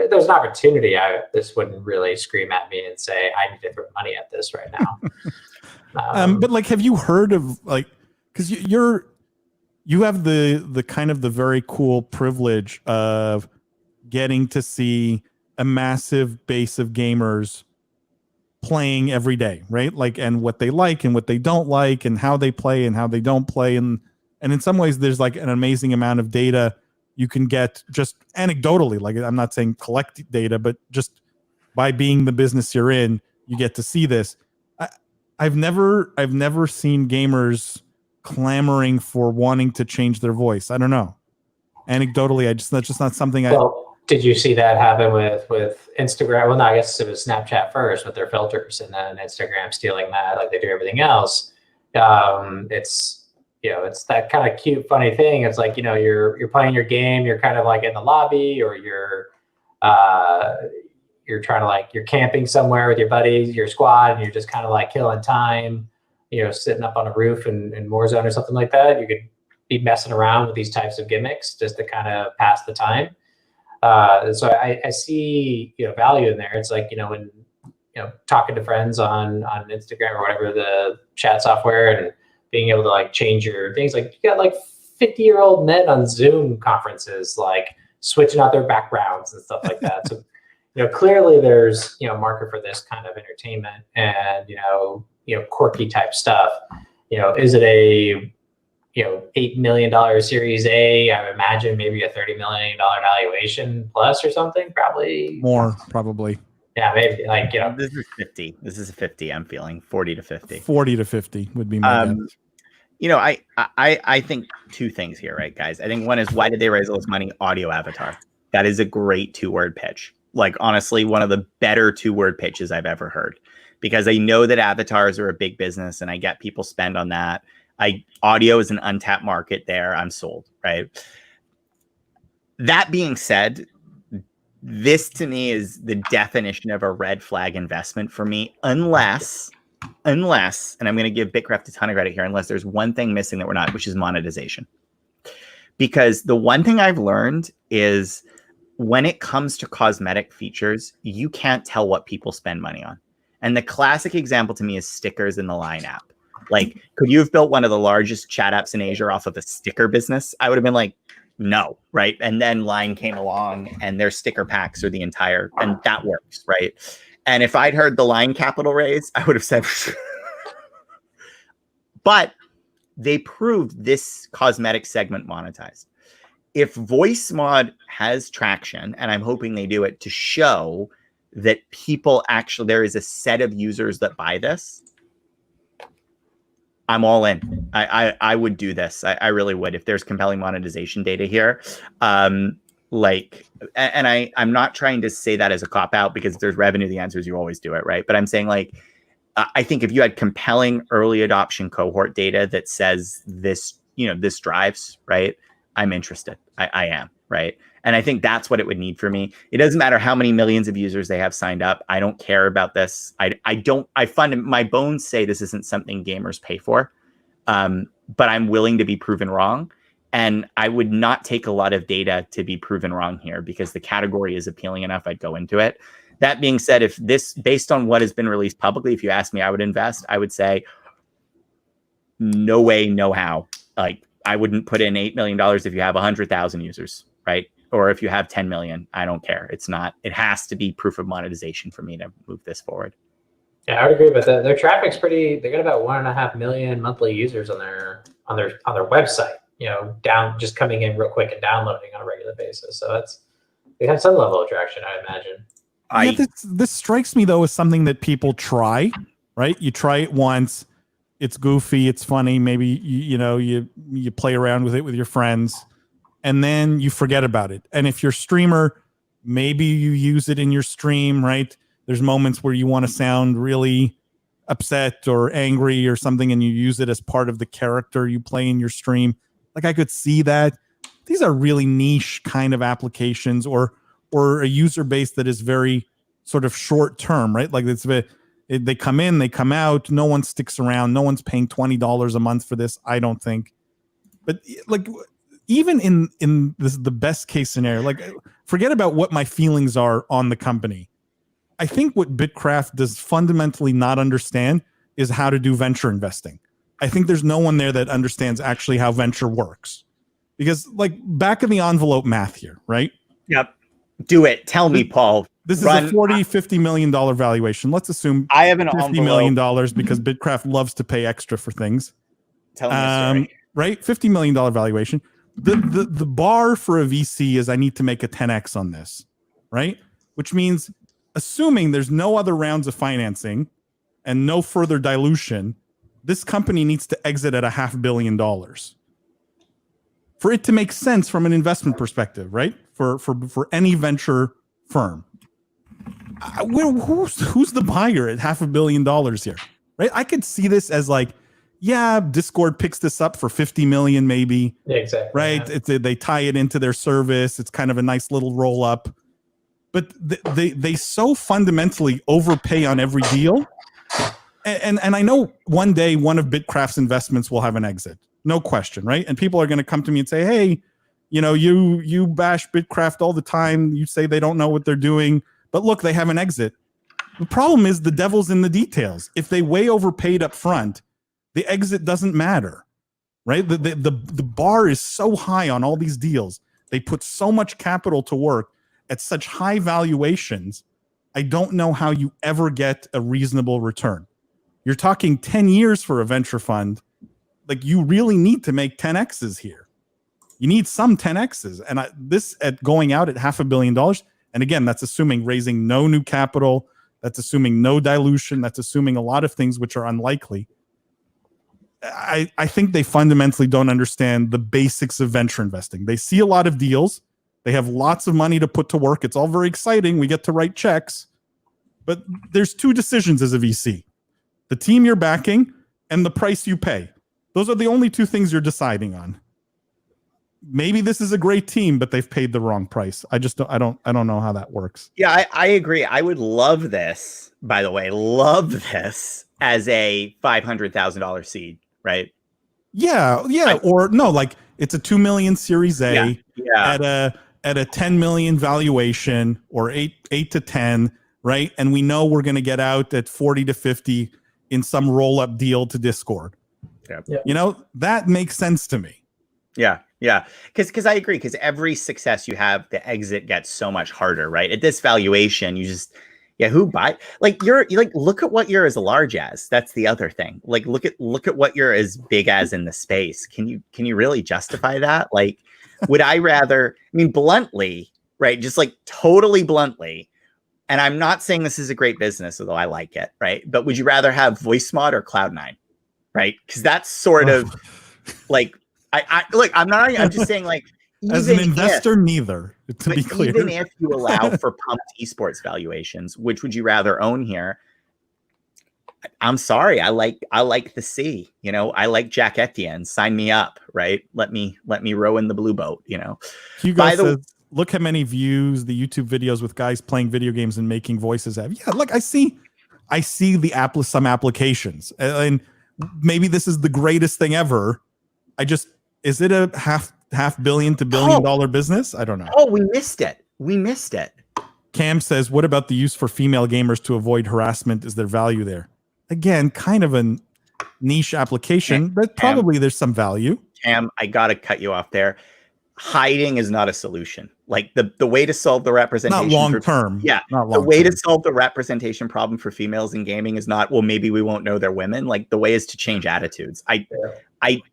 there's an opportunity. This wouldn't really scream at me and say, I need to throw money at this right now. But like, have you heard of because you have the kind of the very cool privilege of getting to see a massive base of gamers playing every day, right? Like, and what they like and what they don't like and how they play and how they don't play. And in some ways there's like an amazing amount of data you can get just anecdotally. Like, I'm not saying collect data, but just by being the business you're in, you get to see this. I've never seen gamers clamoring for wanting to change their voice. I don't know. Anecdotally, that's just not something did you see that happen with Instagram? Well, no, I guess it was Snapchat first with their filters, and then Instagram stealing that like they do everything else. It's that kind of cute, funny thing. It's like, you're playing your game, you're kind of like in the lobby, or you're trying to you're camping somewhere with your buddies, your squad, and you're just kind of like killing time, sitting up on a roof in Warzone or something like that. You could be messing around with these types of gimmicks just to kind of pass the time. So I see, value in there. It's like, when, talking to friends on Instagram or whatever, the chat software, and being able to change your things. Like, you got 50-year-old men on Zoom conferences, switching out their backgrounds and stuff like that. So, clearly there's, market for this kind of entertainment and, quirky type stuff. Is it a, $8 million Series A? I would imagine maybe a $30 million valuation plus or something. Probably more. Probably. Yeah, maybe This is 50. This is 50. I'm feeling 40 to 50. 40 to 50 would be my guess. I think two things here, right, guys? I think one is, why did they raise all this money? Audio avatar. That is a great 2-word pitch. Honestly, one of the better 2-word pitches I've ever heard, because I know that avatars are a big business, and I get people spend on that. Audio is an untapped market there. I'm sold, right? That being said, this to me is the definition of a red flag investment for me, unless, and I'm going to give Bitcraft a ton of credit here, unless there's one thing missing that we're not, which is monetization. Because the one thing I've learned is, when it comes to cosmetic features, you can't tell what people spend money on. And the classic example to me is stickers in the Line app. Could you have built one of the largest chat apps in Asia off of a sticker business? I would have been like, no, right? And then Line came along, and their sticker packs are the entire, and that works, right? And if I'd heard the Line capital raise, I would have said, but they proved this cosmetic segment monetized. If voice mod has traction, and I'm hoping they do it to show that people actually, there is a set of users that buy this, I'm all in. I would do this. I really would, if there's compelling monetization data here. I'm not trying to say that as a cop out, because if there's revenue, the answer is you always do it, right? But I'm saying, I think if you had compelling early adoption cohort data that says this, this drives, right? I'm interested. I am, right? And I think that's what it would need for me. It doesn't matter how many millions of users they have signed up. I don't care about this. My bones say this isn't something gamers pay for, but I'm willing to be proven wrong. And I would not take a lot of data to be proven wrong here, because the category is appealing enough. I'd go into it. That being said, if this, based on what has been released publicly, if you ask me, I would invest. I would say, no way, no how. I wouldn't put in $8 million if you have 100,000 users, right? Or if you have 10 million, I don't care. It has to be proof of monetization for me to move this forward. Yeah, I would agree. But their traffic's pretty. They got about 1.5 million monthly users on their website. Down, just coming in real quick and downloading on a regular basis. So they have some level of traction, I imagine. This strikes me though as something that people try, right? You try it once, it's goofy, it's funny. Maybe you play around with it with your friends, and then you forget about it. And if you're a streamer, maybe you use it in your stream, right? There's moments where you want to sound really upset or angry or something, and you use it as part of the character you play in your stream. I could see that. These are really niche kind of applications, or a user base that is very sort of short term, right? They come in, they come out. No one sticks around. No one's paying $20 a month for this, I don't think. But even in this, the best case scenario, forget about what my feelings are on the company. I think what Bitcraft does fundamentally not understand is how to do venture investing. I think there's no one there that understands actually how venture works, because back of the envelope math here, right? Yep. Do it. Tell me, Paul. This is a $50 million valuation. Let's assume I have an $50 million because Bitcraft loves to pay extra for things. Tell me a story. Right? $50 million valuation. The bar for a VC is I need to make a 10x on this, right? Which means assuming there's no other rounds of financing and no further dilution, this company needs to exit at $500 million for it to make sense from an investment perspective, right? For any venture firm. Who's the buyer at $500 million here, right? I could see this as like, yeah, Discord picks this up for 50 million, maybe. Yeah, exactly. Right. Yeah. They tie it into their service. It's kind of a nice little roll up, but they so fundamentally overpay on every deal. And I know one day one of Bitcraft's investments will have an exit, no question, right? And people are going to come to me and say, hey, you bash Bitcraft all the time. You say they don't know what they're doing, but look, they have an exit. The problem is the devil's in the details. If they way overpaid up front, the exit doesn't matter, right? The bar is so high on all these deals. They put so much capital to work at such high valuations. I don't know how you ever get a reasonable return. You're talking 10 years for a venture fund. Like, you really need to make 10Xs here. You need some 10Xs. And this at going out at $500 million. And again, that's assuming raising no new capital. That's assuming no dilution. That's assuming a lot of things which are unlikely. I think they fundamentally don't understand the basics of venture investing. They see a lot of deals. They have lots of money to put to work. It's all very exciting. We get to write checks. But there's two decisions as a VC. The team you're backing and the price you pay. Those are the only two things you're deciding on. Maybe this is a great team, but they've paid the wrong price. I don't know how that works. Yeah, I agree. I would love this, by the way, as a $500,000 seed, right? Yeah. Or no, like it's a 2 million Series A at a 10 million valuation, or 8 to 10, right? And we know we're going to get out at 40 to 50 in some roll-up deal to Discord. Yeah. That makes sense to me. Yeah. Because I agree. Because every success you have, the exit gets so much harder, right? At this valuation, you just, who buy? Like you're like, look at what you're as large as. That's the other thing. Like look at what you're as big as in the space. Can you really justify that? Like, would I rather? I mean, bluntly, right? Just like totally bluntly. And I'm not saying this is a great business, although I like it, right? But would you rather have VoiceMod or Cloud9, right? Because that's sort of like. I'm just saying, like, as an investor, neither, to be clear. Even if you allow for pumped esports valuations, which would you rather own here? I'm sorry, I like the sea. I like Jack Etienne. Sign me up, right? Let me row in the blue boat. Hugo says, look how many views the YouTube videos with guys playing video games and making voices have. Yeah, look, I see some applications, and maybe this is the greatest thing ever. Is it a half billion to $1 billion business? I don't know. Oh, we missed it. Cam says, what about the use for female gamers to avoid harassment? Is there value there? Again, kind of a niche application, but probably there's some value. Cam, I got to cut you off there. Hiding is not a solution. Like the way to solve the representation. Not long term. Yeah. The way to solve the representation problem for females in gaming is not, well, maybe we won't know they're women. Like the way is to change attitudes.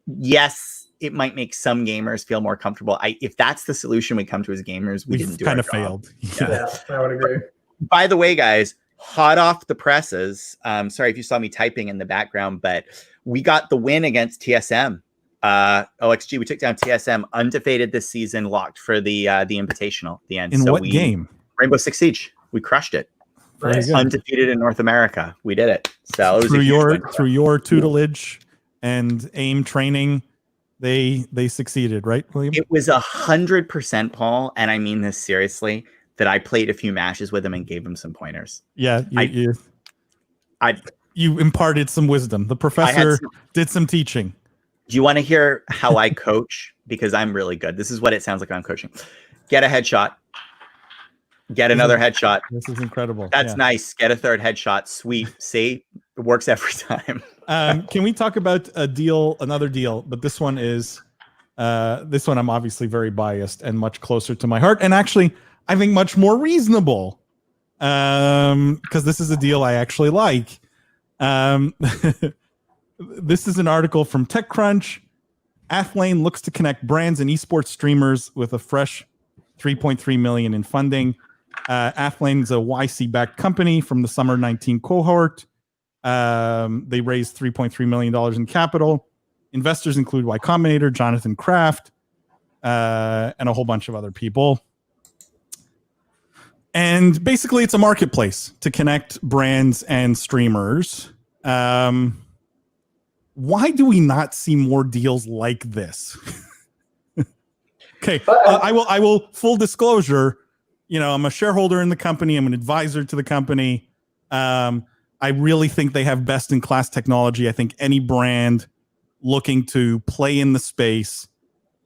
Yes, it might make some gamers feel more comfortable. If that's the solution we come to as gamers, we didn't do kind our of job. failed. Yeah, I would agree. By the way, guys, hot off the presses. Sorry if you saw me typing in the background, but we got the win against TSM. OXG, we took down TSM, undefeated this season, locked for the Invitational at the end. In what game? Rainbow Six Siege. We crushed it. Nice. Undefeated in North America. We did it. So it was through your tutelage and aim training, they succeeded, right, William? It was 100%, Paul, and I mean this seriously, that I played a few matches with him and gave him some pointers. Yeah, you imparted some wisdom. The professor did some teaching. Do you want to hear how I coach? Because I'm really good. This is what it sounds like I'm coaching. Get a headshot. Get another headshot. This is incredible. That's nice. Get a third headshot. Sweet. See, it works every time. Can we talk about another deal? But this one I'm obviously very biased and much closer to my heart. And actually, I think much more reasonable. Because this is a deal I actually like. This is an article from TechCrunch. Athlane looks to connect brands and esports streamers with a fresh $3.3 million in funding. Athlane's a YC-backed company from the summer 19 cohort. They raised $3.3 million in capital. Investors include Y Combinator, Jonathan Kraft, and a whole bunch of other people. And basically, it's a marketplace to connect brands and streamers. Why do we not see more deals like this? Okay, I will. Full disclosure, I'm a shareholder in the company. I'm an advisor to the company. I really think they have best-in-class technology. I think any brand looking to play in the space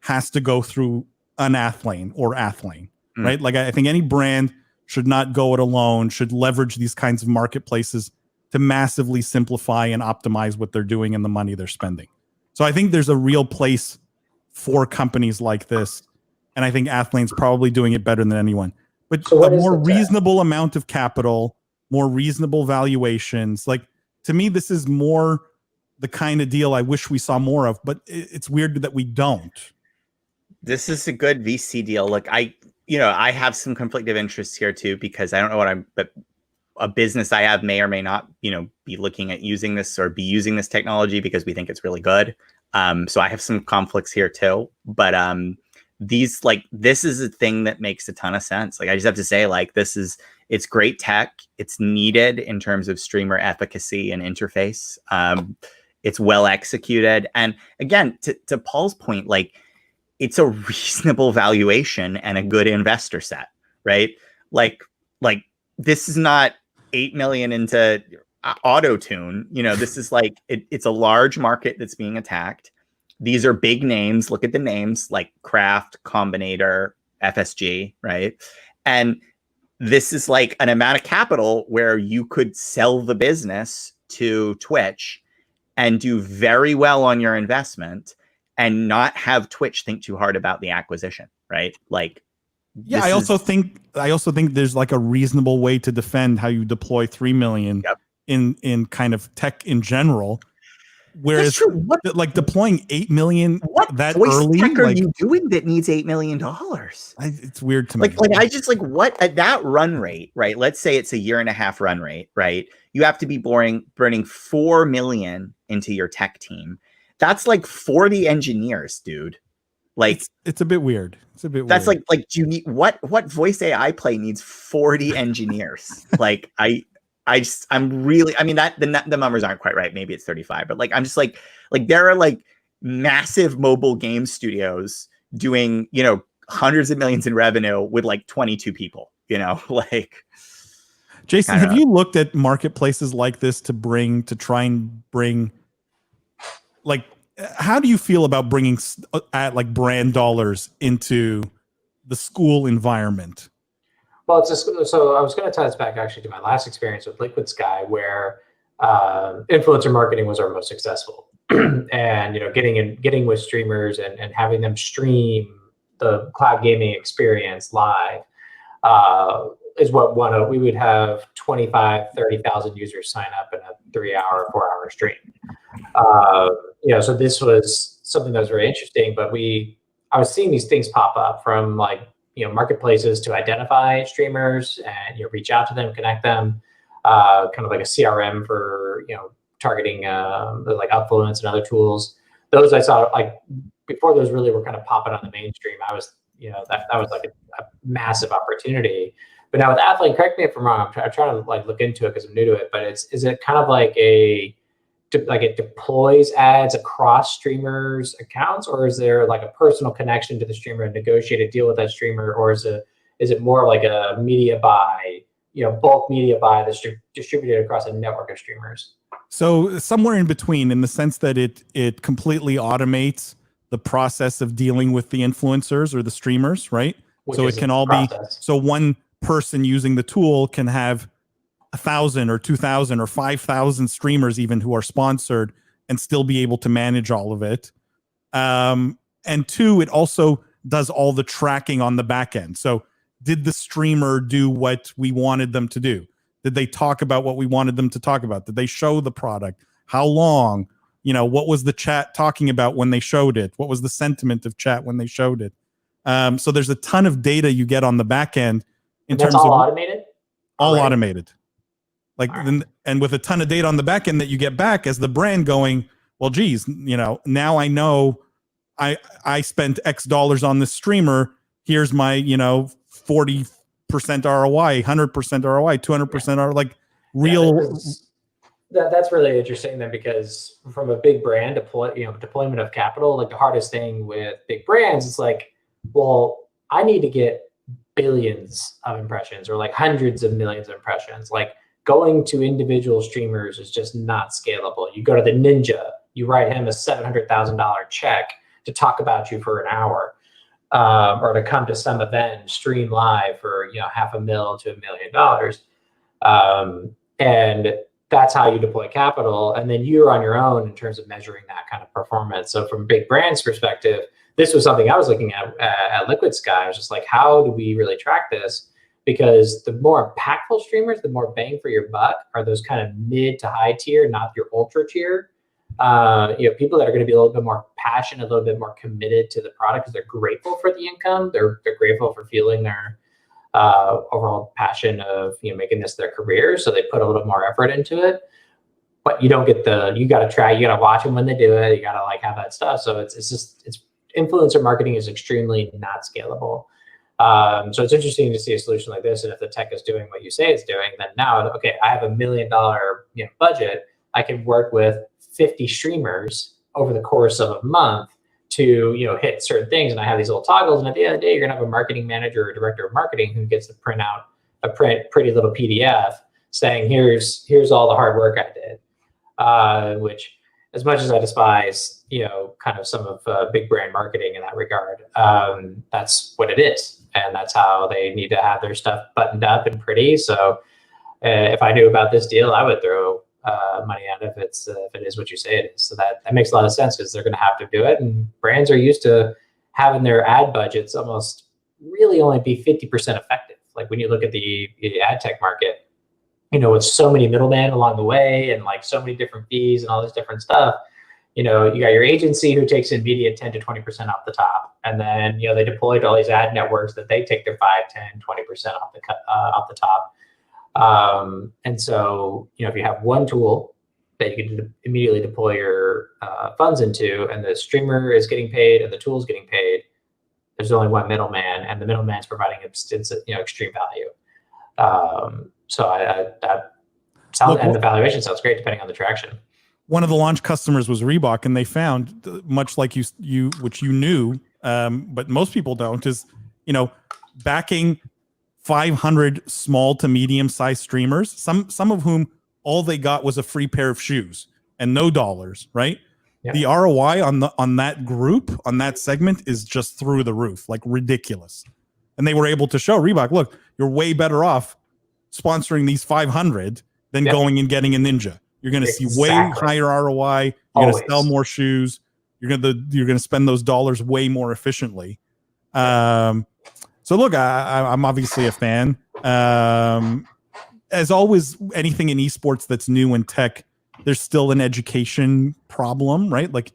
has to go through an Athlane or Athlane, right? Like, I think any brand should not go it alone, should leverage these kinds of marketplaces to massively simplify and optimize what they're doing and the money they're spending. So I think there's a real place for companies like this. And I think Athlane's probably doing it better than anyone. But a more reasonable amount of capital, more reasonable valuations. Like, to me, this is more the kind of deal I wish we saw more of, but it's weird that we don't. This is a good VC deal. Look, I have some conflict of interest here too, because I don't know but a business I have may or may not, be looking at using this or be using this technology because we think it's really good. So I have some conflicts here too, but this is a thing that makes a ton of sense. Like, I just have to say, like, it's great tech. It's needed in terms of streamer efficacy and interface. It's well executed. And again, to Paul's point, like, it's a reasonable valuation and a good investor set, right? Like this is not 8 million into auto-tune. This is like, it's a large market that's being attacked. These are big names. Look at the names like Kraft, Combinator, FSG, right? And this is like an amount of capital where you could sell the business to Twitch and do very well on your investment and not have Twitch think too hard about the acquisition, right? Like, yeah, I also think there's like a reasonable way to defend how you deploy 3 million in kind of tech in general. Whereas like deploying 8 million that early, tech are you doing that needs $8 million? It's weird to me. What at that run rate, right? Let's say it's a 1.5 year run rate, right? You have to be burning 4 million into your tech team. That's like 40 engineers, dude. Like, it's a bit weird. That's weird. like do you need what voice AI play needs 40 engineers? Like, I'm really, I mean, that the numbers aren't quite right. Maybe it's 35, but like, I'm just like there are like massive mobile game studios doing, hundreds of millions in revenue with like 22 people, like. Jason, have you looked at marketplaces like this to try and bring, like, how do you feel about bringing like brand dollars into the school environment? Well, so I was going to tie this back actually to my last experience with Liquid Sky, where influencer marketing was our most successful, and getting with streamers and having them stream the cloud gaming experience live is what we would have 30,000 users sign up in a 3-hour, 4-hour stream. So this was something that was very interesting, but I was seeing these things pop up from like, marketplaces to identify streamers and reach out to them, connect them, kind of like a CRM for targeting like Upfluence and other tools. Those I saw like before those really were kind of popping on the mainstream. I was that was like a massive opportunity. But now with Athlane, correct me if I'm wrong. I'm trying to like look into it because I'm new to it. But is it kind of like it deploys ads across streamers' accounts, or is there like a personal connection to the streamer and negotiate a deal with that streamer, or is it more like a media buy, bulk media buy that's distributed across a network of streamers? So somewhere in between, in the sense that it completely automates the process of dealing with the influencers or the streamers, right? So it can all be, so one person using the tool can have 1,000 or 2,000 or 5,000 streamers even who are sponsored and still be able to manage all of it. And two, it also does all the tracking on the back end. So did the streamer do what we wanted them to do? Did they talk about what we wanted them to talk about? Did they show the product? How long? What was the chat talking about when they showed it? What was the sentiment of chat when they showed it? So there's a ton of data you get on the back end in That's terms all of automated. all Already? automated. Like, and with a ton of data on the back end that you get back as the brand going, well, geez, now I know I spent X dollars on this streamer. Here's my, 40% ROI, 100% ROI, 200% ROI, like real. That's really interesting then, because from a big brand deployment of capital, like the hardest thing with big brands, it's like, well, I need to get billions of impressions or like hundreds of millions of impressions. Like going to individual streamers is just not scalable. You go to the ninja, you write him a $700,000 check to talk about you for an hour, or to come to some event, stream live for $500,000 to $1 million. And that's how you deploy capital. And then you're on your own in terms of measuring that kind of performance. So from big brands perspective, this was something I was looking at Liquid Sky. I was just like, how do we really track this? Because the more impactful streamers, the more bang for your buck are those kind of mid to high tier, not your ultra tier. People that are going to be a little bit more passionate, a little bit more committed to the product because they're grateful for the income. They're grateful for feeling their overall passion of making this their career. So they put a little more effort into it. But you don't get you got to try, you got to watch them when they do it. You got to have that stuff. So it's influencer marketing is extremely not scalable. So it's interesting to see a solution like this. And if the tech is doing what you say it's doing, then now, okay, I have $1 million budget. I can work with 50 streamers over the course of a month to hit certain things. And I have these little toggles. And at the end of the day, you're going to have a marketing manager or director of marketing who gets to print out a pretty little PDF saying, here's all the hard work I did, which, as much as I despise, kind of some of big brand marketing in that regard, that's what it is. And that's how they need to have their stuff buttoned up and pretty. So if I knew about this deal, I would throw money at it if it is what you say it is. So that makes a lot of sense because they're going to have to do it. And brands are used to having their ad budgets almost really only be 50% effective. Like when you look at the ad tech market, with so many middlemen along the way and like so many different fees and all this different stuff, you got your agency who takes in media 10 to 20% off the top. And then, they deploy to all these ad networks that they take their 5, 10, 20% off the top. And so, if you have one tool that you can immediately deploy your funds into, and the streamer is getting paid and the tool is getting paid, there's only one middleman, and the middleman is providing extreme value. So that sounds, and the valuation sounds great depending on the traction. One of the launch customers was Reebok, and they found, much like you which you knew, but most people don't, is backing 500 small to medium sized streamers, some of whom all they got was a free pair of shoes and no dollars, right? Yeah. The ROI on that group, on that segment, is just through the roof, like ridiculous. And they were able to show Reebok, look, you're way better off sponsoring these 500 than going and getting a ninja. You're going to see way higher ROI. You're going to sell more shoes. You're going to spend those dollars way more efficiently. So look, I'm obviously a fan. As always, anything in esports that's new in tech, there's still an education problem, right? Like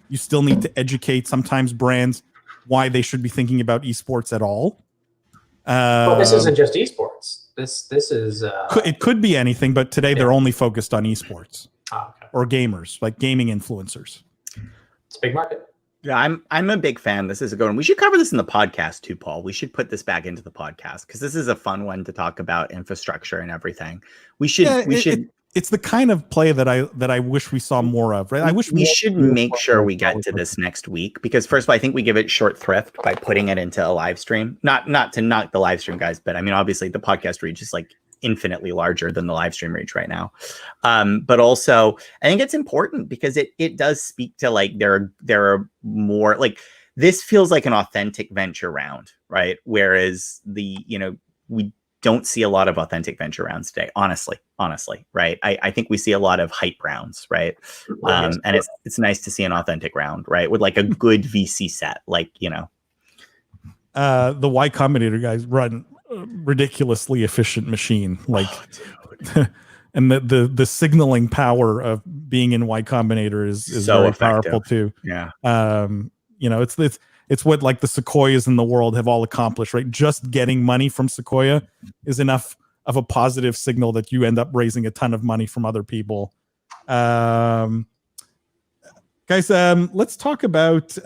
you still need to educate sometimes brands why they should be thinking about esports at all. Well, this isn't just esports. This is it could be anything, but today they're only focused on esports or gamers, like gaming influencers. It's a big market. Yeah, I'm a big fan. This is a good one. We should cover this in the podcast too, Paul. We should put this back into the podcast because this is a fun one to talk about infrastructure and everything. We should. It's the kind of play that I wish we saw more of, right? I wish we should make sure we get to this next week because first of all, I think we give it short thrift by putting it into a live stream. Not to knock the live stream guys, but I mean, obviously the podcast reach is like infinitely larger than the live stream reach right now. But also I think it's important because it does speak to like, there are more like, this feels like an authentic venture round, right? Whereas we don't see a lot of authentic venture rounds today, honestly, right? I think we see a lot of hype rounds, right? And it's nice to see an authentic round, right? With like a good VC set, like, the Y Combinator guys run a ridiculously efficient machine, like, and the signaling power of being in Y Combinator is so very effective. powerful too. Yeah. It's what like the Sequoias in the world have all accomplished, right? Just getting money from Sequoia is enough of a positive signal that you end up raising a ton of money from other people. Guys, let's talk about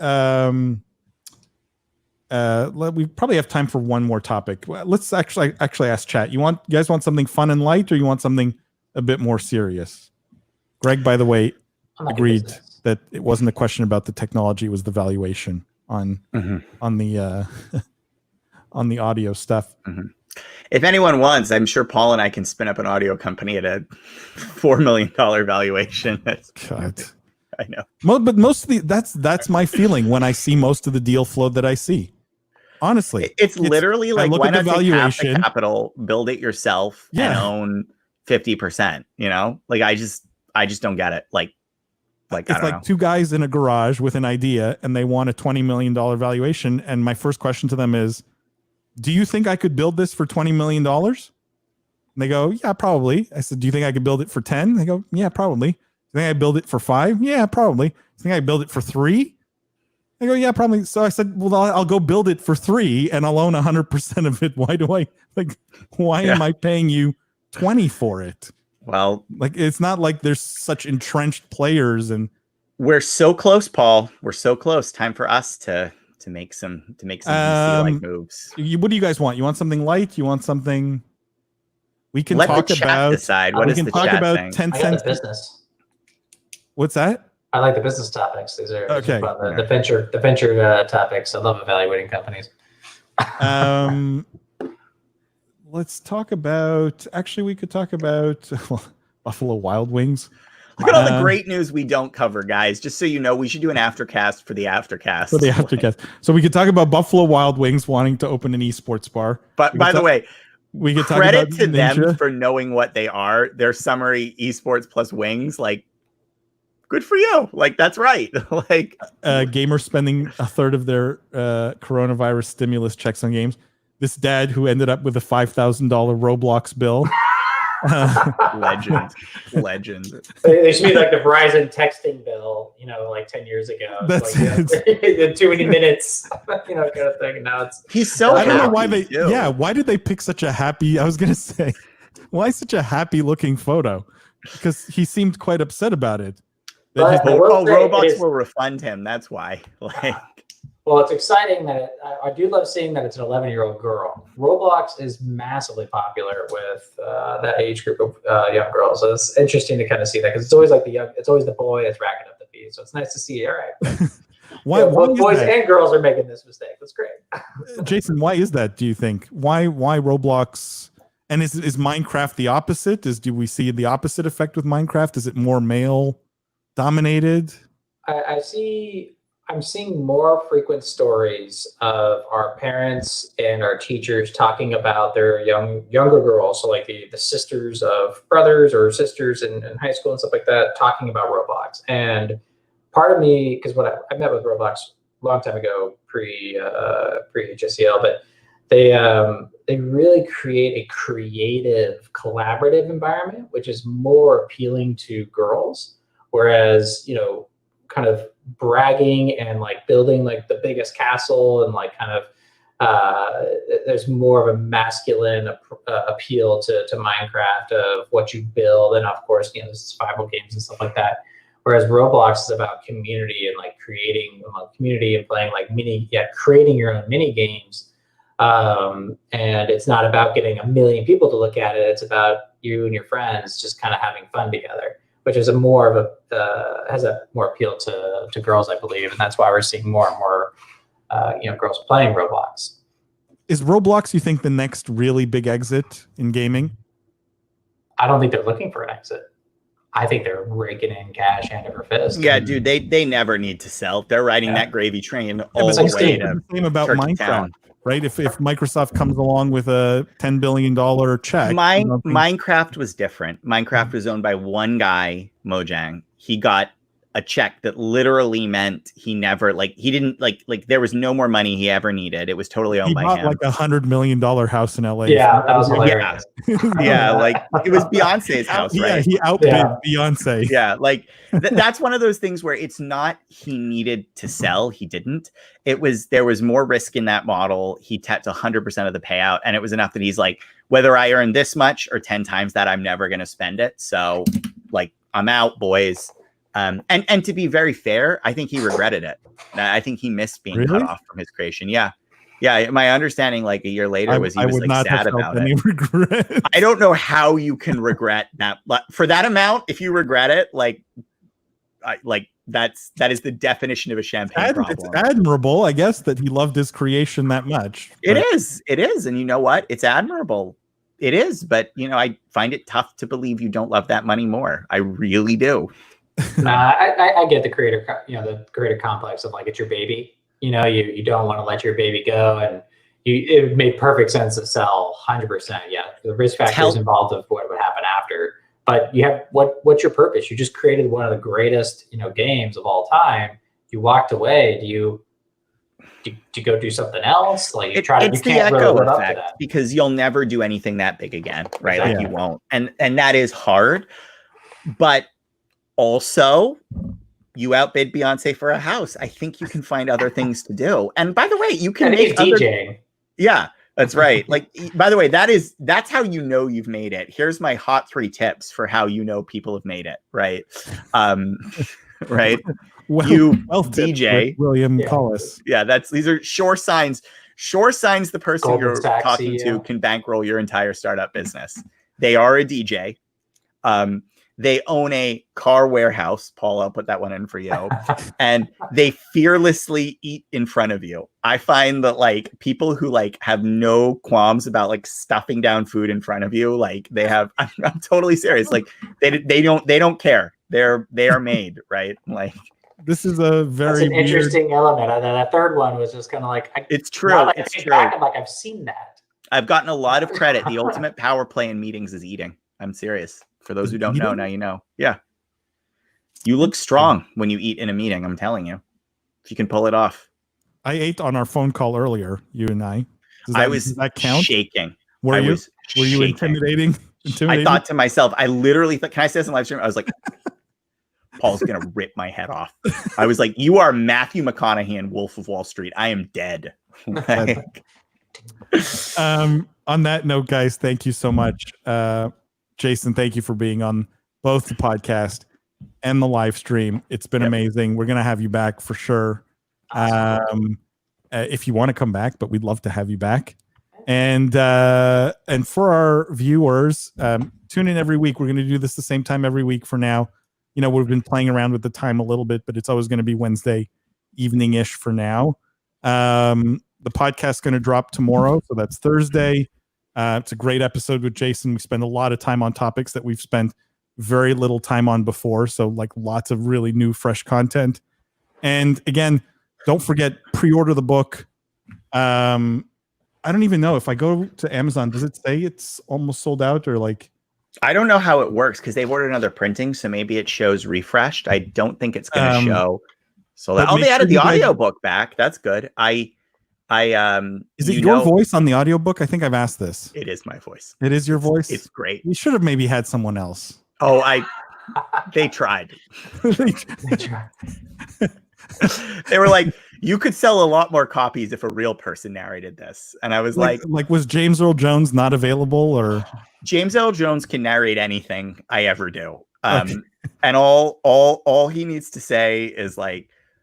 we probably have time for one more topic. Let's actually ask chat. You guys want something fun and light, or you want something a bit more serious? Greg, by the way, agreed that it wasn't a question about the technology; it was the valuation on the on the audio stuff. If anyone wants, I'm sure Paul and I can spin up an audio company at a $4 million valuation. God. I know. But most of the that's my feeling when I see most of the deal flow that I see. Honestly, it's literally like, look why at the not valuation, take half the capital, build it yourself, and own 50%? You know, like I just don't get it. Like it's like two guys in a garage with an idea, and they want a $20 million valuation. And my first question to them is, "Do you think I could build this for $20 million?" And they go, "Yeah, probably." I said, "Do you think I could build it for 10?" They go, "Yeah, probably." "Do you think I build it for 5? Yeah, probably." "Do you think I build it for 3? I go, "Yeah, probably." So I said, "Well, I'll go build it for 3 and I'll own 100% of it. Why am I paying you 20 for it?" Well, like, it's not like there's such entrenched players, and we're so close, Paul. We're so close. Time for us to make some VC-like moves. What do you guys want? You want something light? You want something we can Let talk the chat about? decide. What is the chat thing? 10 I got cents the business. What's that? I like the business topics. These are okay. The venture topics. I love evaluating companies. Let's talk about. Actually, we could talk about Buffalo Wild Wings. Look at all the great news we don't cover, guys. Just so you know, we should do an aftercast for the aftercast. So we could talk about Buffalo Wild Wings wanting to open an esports bar. But by the way, we could talk credit about to Ninja. them for knowing what they are. Their summary: esports plus wings. Like, good for you. Like, that's right. Like, gamers spending a third of their coronavirus stimulus checks on games. This dad who ended up with a $5,000 Roblox bill. Legend. They should be like the Verizon texting bill, like 10 years ago. That's like, too many minutes, kind of thing. And now he's so. I don't know why they. Too. Yeah, why did they pick such a happy? I was gonna say, why such a happy looking photo? Because he seemed quite upset about it. Roblox will refund him. That's why. Like. Well, it's exciting that I do love seeing that it's an 11-year-old girl. Roblox is massively popular with that age group of young girls. So it's interesting to kind of see that, because it's always it's always the boy that's racking up the fees. So it's nice to see. All right, both boys and girls are making this mistake. That's great. Jason, why is that? Do you think why Roblox? And is Minecraft the opposite? Do we see the opposite effect with Minecraft? Is it more male dominated? I'm seeing more frequent stories of our parents and our teachers talking about their younger girls. So like the sisters of brothers or sisters in high school and stuff like that, talking about Roblox. And part of me, because when I met with Roblox a long time ago, pre HSCL, but they really create a creative, collaborative environment, which is more appealing to girls. Whereas, kind of bragging and like building like the biggest castle and like kind of there's more of a masculine appeal to Minecraft of what you build, and of course the survival games and stuff like that. Whereas Roblox is about community and like creating community and playing like creating your own mini games. And it's not about getting 1 million people to look at it. It's about you and your friends just kind of having fun together, which is has a more appeal to girls, I believe, and that's why we're seeing more and more, girls playing Roblox. Is Roblox, you think, the next really big exit in gaming? I don't think they're looking for an exit. I think they're raking in cash hand over fist. Yeah, dude, they never need to sell. They're riding that gravy train all the way to same about Minecraft. Town. Right? If Microsoft comes along with a $10 billion check. Minecraft was different. Minecraft was owned by one guy, Mojang. He got a check that literally meant he never he didn't there was no more money he ever needed. It was totally owned He by bought him. like $100 million house in LA. Yeah, that was hilarious. Yeah, like it was Beyonce's house, right? Yeah, he outbid Beyonce. Yeah, like that's one of those things where it's not he needed to sell, he didn't. There was more risk in that model. He tapped 100% of the payout, and it was enough that he's like, whether I earn this much or 10 times that, I'm never going to spend it. So like, I'm out, boys. And to be very fair, I think he regretted it. I think he missed being cut off from his creation. Yeah. Yeah. My understanding, like a year later, was he was like sad about it. Regret. I don't know how you can regret that. For that amount, if you regret it, that is the definition of a champagne problem. It's admirable, I guess, that he loved his creation that much. It is. And you know what? It's admirable. It is. But, I find it tough to believe you don't love that money more. I really do. I get the creator complex of like, it's your baby. You don't want to let your baby go. And it made perfect sense to sell 100%. Yeah. The risk factors involved of what would happen after. But you have what's your purpose? You just created one of the greatest, games of all time. You walked away. Do you go do something else? Like it's the echo effect, because you'll never do anything that big again, right? Exactly. Like you won't. And that is hard. But also, you outbid Beyonce for a house. I think you can find other things to do. And by the way, you can make DJing. Yeah. That's right. Like, by the way, that's how you've made it. Here's my hot 3 tips for how people have made it. Right. Right. You DJ William Collis. Yeah. These are sure signs. Sure signs the person Goldman you're Sachs talking to can bankroll your entire startup business. They are a DJ. They own a car warehouse. Paul, I'll put that one in for you. And they fearlessly eat in front of you. I find that people who have no qualms about stuffing down food in front of you, they have, I'm totally serious. They don't care. They are made, right? This is a very interesting element. That third one was just kind of it's true. It's true. I've seen that. I've gotten a lot of credit. The ultimate power play in meetings is eating. I'm serious. For those who don't know, now you know. Yeah. You look strong when you eat in a meeting, I'm telling you. If you can pull it off. I ate on our phone call earlier, you and I. Does that count? Shaking. Were you intimidating? I thought to myself, I literally thought, can I say this in live stream? I was like, Paul's going to rip my head off. I was like, you are Matthew McConaughey in Wolf of Wall Street. I am dead. On that note, guys, thank you so much. Jason, thank you for being on both the podcast and the live stream. It's been amazing. We're going to have you back for sure. If you want to come back, but we'd love to have you back. And for our viewers, tune in every week. We're going to do this the same time every week for now. We've been playing around with the time a little bit, but it's always going to be Wednesday evening-ish for now. The podcast's going to drop tomorrow, so that's Thursday. It's a great episode with Jason. We spend a lot of time on topics that we've spent very little time on before. So lots of really new, fresh content. And again, don't forget, pre-order the book. I don't even know if I go to Amazon, does it say it's almost sold out or I don't know how it works because they've ordered another printing. So maybe it shows refreshed. I don't think it's going to show sold out. Oh, they added the audiobook back. That's good. Is it your voice on the audiobook? I think I've asked this. It is my voice. It is your voice? It's great. You should have maybe had someone else. Oh, they tried. They tried. They were like, you could sell a lot more copies if a real person narrated this. And I was like, was James Earl Jones not available or? James Earl Jones can narrate anything I ever do. Okay. And all he needs to say is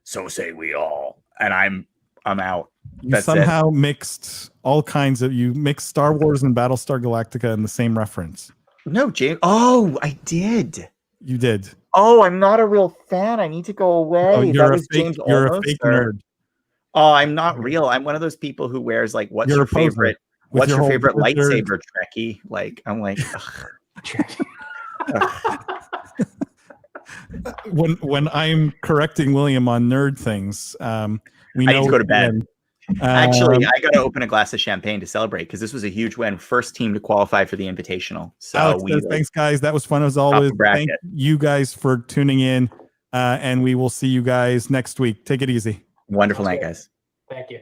so say we all, and I'm out. You somehow mixed all kinds of, you mixed Star Wars and Battlestar Galactica in the same reference. No, James. Oh, I did. You did. Oh, I'm not a real fan. I need to go away. Oh, you're a fake nerd. Oh, I'm not real. I'm one of those people who wears what's your favorite lightsaber, Trekkie? I'm like, when I'm correcting William on nerd things, I need to go to bed. Actually, I got to open a glass of champagne to celebrate because this was a huge win. First team to qualify for the Invitational. So Alex, thanks, guys. That was fun as always. Thank you guys for tuning in. and we will see you guys next week. Take it easy. Wonderful night, guys. Thank you.